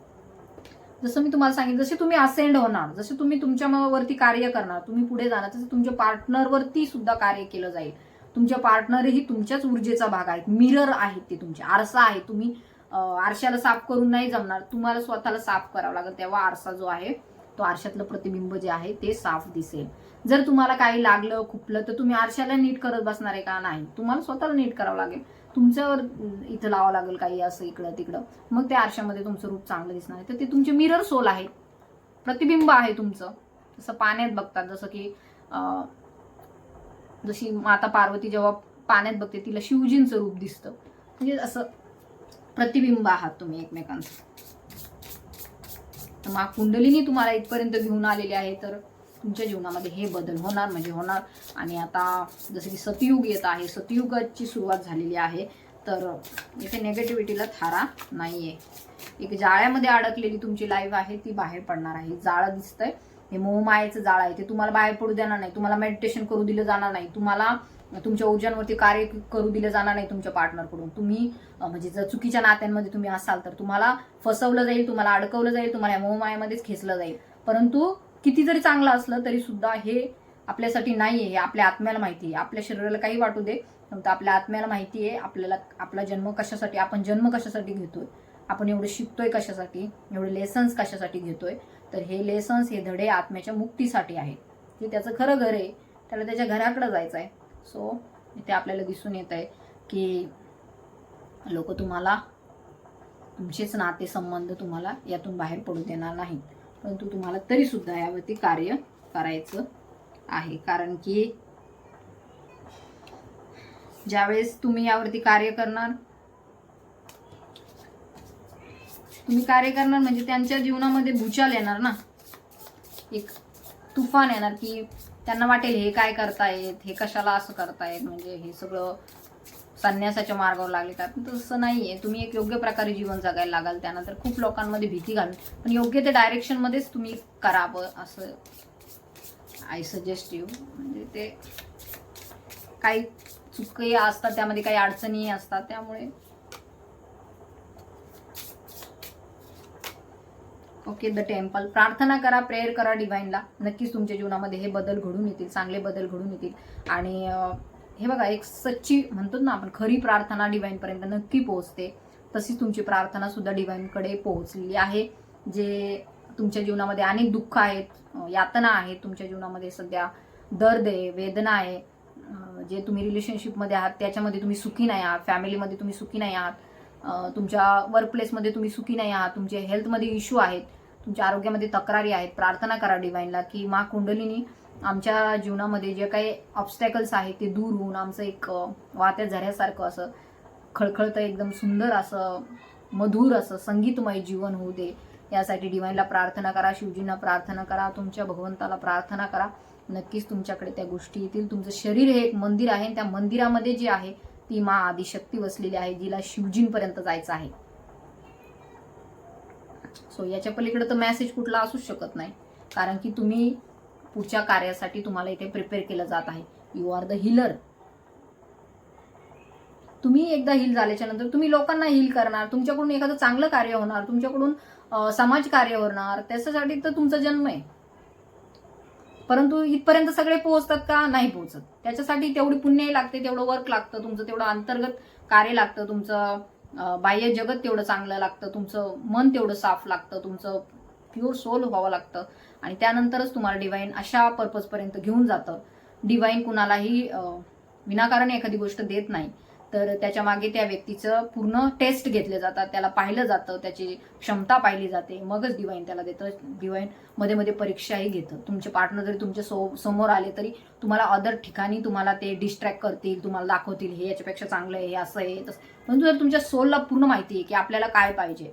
जसं मी तुम्हाला सांगितलं, जसे तुम्ही असेंड होणार, जसे तुम्ही तुमच्या वरती कार्य करणार, तुम्ही पुढे जाणार, तसं तुमच्या पार्टनरवरती सुद्धा कार्य केलं जाईल. तुमच्या पार्टनरही तुमच्याच ऊर्जेचा भाग आहेत, मिरर आहेत, ते तुमचे आरसा आहे. तुम्ही आरशाला साफ करून नाही जमणार, तुम्हाला स्वतःला साफ करावं लागेल, तेव्हा आरसा जो आहे तो आरशातलं प्रतिबिंब जे आहे ते साफ दिसेल. जर तुम्हाला काही लागलं खुपलं तर तुम्ही आरशाला नीट करत बसणार आहे का? नाही, तुम्हाला स्वतःला नीट करावं लागेल. तुमच्यावर इथं लावावं लागेल काही असं इकडं तिकडं, मग त्या आरशामध्ये तुमचं रूप चांगलं दिसणार आहे. तर ते तुमचे मिरर सोल आहे, प्रतिबिंब आहे तुमचं. जसं पाण्यात बघतात, जसं की जशी माता पार्वती जेव्हा पाण्यात बघते तिला शिवजींचं रूप दिसतं, म्हणजे असं प्रतिबिंब आहात तुम्ही एकमेकांचं. तर कुंडलिनी तुम्हाला इथपर्यंत घेऊन आलेली आहे, तर तुमच्या जीवनामध्ये हे बदल होणार म्हणजे होणार. आणि आता जसं की सतयुग येत आहे, सतयुगाची सुरुवात झालेली आहे, तर इथे नेगेटिव्हिटीला थारा नाहीये. एक जाळ्यामध्ये अडकलेली तुमची लाईफ आहे ती बाहेर पडणार आहे. जाळं दिसतंय, हे मोहमायेचं जाळ आहे, ते तुम्हाला बाहेर पडू देणार नाही. तुम्हाला मेडिटेशन करू दिलं जाणार नाही, तुम्हाला तुमच्या ऊर्जांवरती कार्य करू दिलं जाणार नाही तुमच्या पार्टनरकडून. तुम्ही म्हणजे जर चुकीच्या नात्यांमध्ये तुम्ही असाल तर तुम्हाला फसवलं जाईल, तुम्हाला अडकवलं जाईल, तुम्हाला मोहमायेमध्येच खेचलं जाईल. परंतु किती जरी चांगलं असलं तरी सुद्धा हे आपल्यासाठी नाहीये, हे आपल्या आत्म्याला माहिती आहे. आपल्या शरीराला काही वाटू दे, पण आपल्या आत्म्याला माहिती आहे आपल्याला आपला जन्म कशासाठी, आपण जन्म कशासाठी घेतोय, आपण एवढं शिकतोय कशासाठी, एवढे लेसन्स कशासाठी घेतोय. तर हे लेसन्स, हे धडे आत्म्याच्या मुक्तीसाठी आहेत. जे त्याचं खरं घर आहे त्याला त्याच्या घराकडे जायचं आहे. सो इथे आपल्याला दिसून येत आहे की लोक तुम्हाला, तुमचेच नाते संबंध तुम्हाला यातून बाहेर पडू देणार नाहीत, परंतु तुम्हाला तरी सुद्धा यावरती कार्य करायचं आहे. कारण की ज्यावेळेस तुम्ही यावरती कार्य करणार म्हणजे त्यांच्या जीवनामध्ये भूचाल येणार ना, एक तुफान येणार की त्यांना वाटेल हे काय करतायत, हे कशाला असं करतायत, म्हणजे हे सगळं संन्यासाच्या मार्गावर लागले का. तसं नाहीये, तुम्ही एक योग्य प्रकारे जीवन जगायला लागाल. त्यानंतर खूप लोकांमध्ये भीती घालून, पण योग्य ते डायरेक्शन मध्येच तुम्ही करावं असं आय सजेस्ट यू. म्हणजे ते काही चुकही असतात, त्यामध्ये काही अडचणी असतात, त्यामुळे ओके. The temple. प्रार्थना करा, प्रेयर करा डिवाइनला. नक्कीच तुमच्या जीवनामध्ये हे बदल घडून येतील, चांगले बदल घडून येतील. आणि हे बघा, एक सच्ची म्हणतो ना आपण, खरी प्रार्थना डिवाइन पर्यंत नक्की पोहोचते. तशीच तुमची प्रार्थना सुद्धा डिवाइनकडे पोहोचलेली आहे. जे तुमच्या जीवनामध्ये अनेक दुःख आहेत, यातना आहेत, तुमच्या जीवनामध्ये सध्या दर्द आहे, वेदना आहे, जे तुम्ही रिलेशनशिपमध्ये आहात त्याच्यामध्ये तुम्ही सुखी नाही आहात, फॅमिलीमध्ये तुम्ही सुखी नाही आहात, तुमच्या वर्कप्लेसमध्ये तुम्ही सुखी नाही आहात, तुमचे हेल्थमध्ये इश्यू आहेत, तुमच्या आरोग्यामध्ये तक्रारी आहेत. प्रार्थना करा डिवाइनला की मा कुंडलिनी, आमच्या जीवनामध्ये जे काही ऑब्स्टॅकल्स आहेत ते दूर होऊन आमचं एक वाहत्या झऱ्यासारखं असं खळखळतं, एकदम सुंदर असं मधुर असं संगीतमय जीवन होऊ दे. यासाठी डिवाइनला प्रार्थना करा, शिवजींना प्रार्थना करा, तुमच्या भगवंताला प्रार्थना करा. नक्कीच तुमच्याकडे त्या गोष्टी येतील. तुमचं शरीर हे एक मंदिर आहे, त्या मंदिरामध्ये जी आहे ती मा आदिशक्ती वसलेली आहे, जिला शिवजींपर्यंत जायचं आहे. सो याच्या पलीकडे तर मेसेज कुठला असूच शकत नाही, कारण की तुम्ही पुढच्या कार्यासाठी तुम्हाला इथे प्रिपेअर केलं जात आहे. You are the healer. तुम्ही एकदा हील झाल्याच्या नंतर तुम्ही लोकांना हील करणार, तुमच्याकडून एखादं चांगलं कार्य होणार, तुमच्याकडून समाज कार्य होणार, त्याच्यासाठी तर तुमचा जन्म आहे. परंतु इथपर्यंत सगळे पोहोचतात का? नाही पोहोचत. त्याच्यासाठी तेवढी पुण्यही लागते, तेवढं वर्क लागतं, तुमचं तेवढं अंतर्गत कार्य लागतं, तुमचं बाह्य जगत तेवढं चांगलं लागतं, तुमचं मन तेवढं साफ लागतं, तुमचं प्युअर सोल व्हावं लागतं. आणि त्यानंतरच तुम्हाला डिवाइन अशा पर्पजपर्यंत घेऊन जातं. डिवाइन कुणालाही विनाकारण एखादी गोष्ट देत नाही, तर त्याच्या मागे त्या व्यक्तीचं पूर्ण टेस्ट घेतले जातात, त्याला पाहिलं जातं, त्याची क्षमता पाहिली जाते, मगच डिवाइन त्याला देतं. डिवाइन मध्ये मध्ये परीक्षाही घेतं. तुमचे पार्टनर जरी तुमच्या समोर आले तरी तुम्हाला अदर ठिकाणी तुम्हाला ते डिस्ट्रॅक्ट करतील, तुम्हाला दाखवतील हे याच्यापेक्षा चांगलं आहे, हे असं आहे तसं. परंतु जर तुमच्या सोलला पूर्ण माहिती आहे की आपल्याला काय पाहिजे,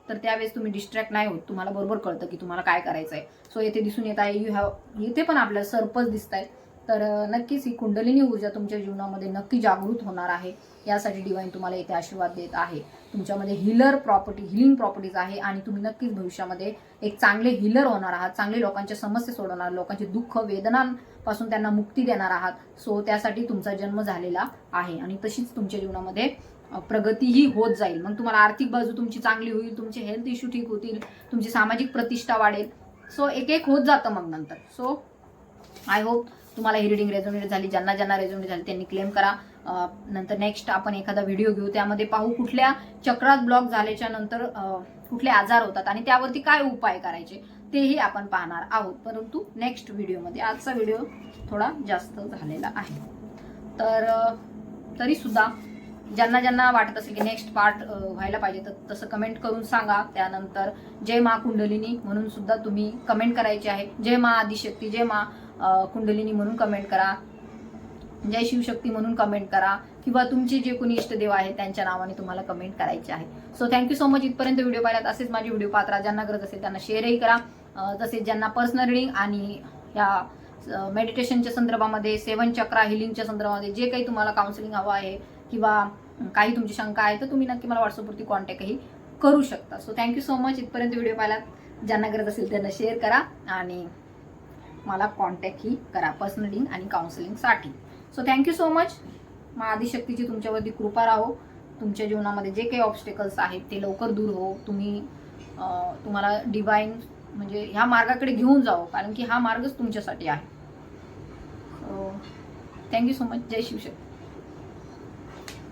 तर त्यावेळेस तुम्ही डिस्ट्रॅक्ट नाही होत, तुम्हाला बरोबर कळतं की तुम्हाला काय करायचं आहे. सो येथे दिसून येत आहे इथे पण आपल्याला सर्पच दिसत आहेत. तर नक्कीच ही कुंडलिनी ऊर्जा तुमच्या जीवनामध्ये नक्की जागृत होणार आहे. यासाठी डिवाइन तुम्हाला इथे आशीर्वाद देत आहे. तुमच्यामध्ये हिलिंग प्रॉपर्टीज आहे आणि तुम्ही नक्कीच भविष्यामध्ये एक चांगले हिलर होणार आहात, चांगले लोकांच्या समस्या सोडवणार, लोकांचे दुःख वेदनांपासून त्यांना मुक्ती देणार आहात. सो त्यासाठी तुमचा जन्म झालेला आहे आणि तशीच तुमच्या जीवनामध्ये प्रगतीही होत जाईल. मग तुम्हाला आर्थिक बाजू तुमची चांगली होईल, तुमचे हेल्थ इश्यू ठीक होतील, तुमची सामाजिक प्रतिष्ठा वाढेल. सो एक एक होत जातं मग नंतर. सो आय होप तुम्हाला ही रिडिंग रेझोनेट झाली. ज्यांना ज्यांना रेझोनेट झाली त्यांनी क्लेम करा. नंतर नेक्स्ट आपण एखादा व्हिडिओ घेऊ, त्यामध्ये पाहू कुठल्या चक्रात ब्लॉक झाल्याच्या नंतर कुठले आजार होतात आणि त्यावरती काय उपाय करायचे तेही आपण पाहणार आहोत, परंतु नेक्स्ट व्हिडिओमध्ये. आजचा व्हिडिओ थोडा जास्त झालेला आहे. तर तरी सुद्धा ज्यांना ज्यांना वाटत असेल की नेक्स्ट पार्ट व्हायला पाहिजे तर तसं कमेंट करून सांगा. त्यानंतर जय मा कुंडलिनी म्हणून सुद्धा तुम्ही कमेंट करायची आहे. जय मा आदिशक्ती, जय मा कुंडलिनी म्हणून कमेंट करा, जय शिवशक्ती म्हणून कमेंट करा, किंवा तुमचे जे कोणी इष्टदेव आहेत त्यांच्या नावाने तुम्हाला कमेंट करायचे आहे. सो थँक्यू सो मच इथपर्यंत व्हिडिओ पाहिलात. असेच माझे व्हिडिओ पाहत राहा. ज्यांना गरज असेल त्यांना शेअरही करा. तसेच ज्यांना पर्सनल रिडिंग आणि या मेडिटेशनच्या संदर्भामध्ये, 7 चक्रा हिलिंगच्या संदर्भामध्ये जे काही तुम्हाला काउन्सिलिंग हवं आहे किंवा काही तुमची शंका आहे तर तुम्ही नक्की मला व्हॉट्सअपवरती कॉन्टॅक्टही करू शकता. सो थँक्यू सो मच इथपर्यंत व्हिडिओ पाहिलात. ज्यांना गरज असेल त्यांना शेअर करा आणि मला कॉन्टॅक्टही करा पर्सनल रिडिंग आणि काउन्सिलिंगसाठी. So thank you so much. मा आदिशक्तीची तुमच्यावरती कृपा राहो. तुमच्या जीवनामध्ये जे काही ऑब्स्टेकल्स आहेत ते लवकर दूर हो. तुम्हाला डिवाइन म्हणजे ह्या मार्गाकडे घेऊन जाओ, कारण की हा मार्गच तुमच्यासाठी आहे. So thank you so much. जय शिवशक्ती.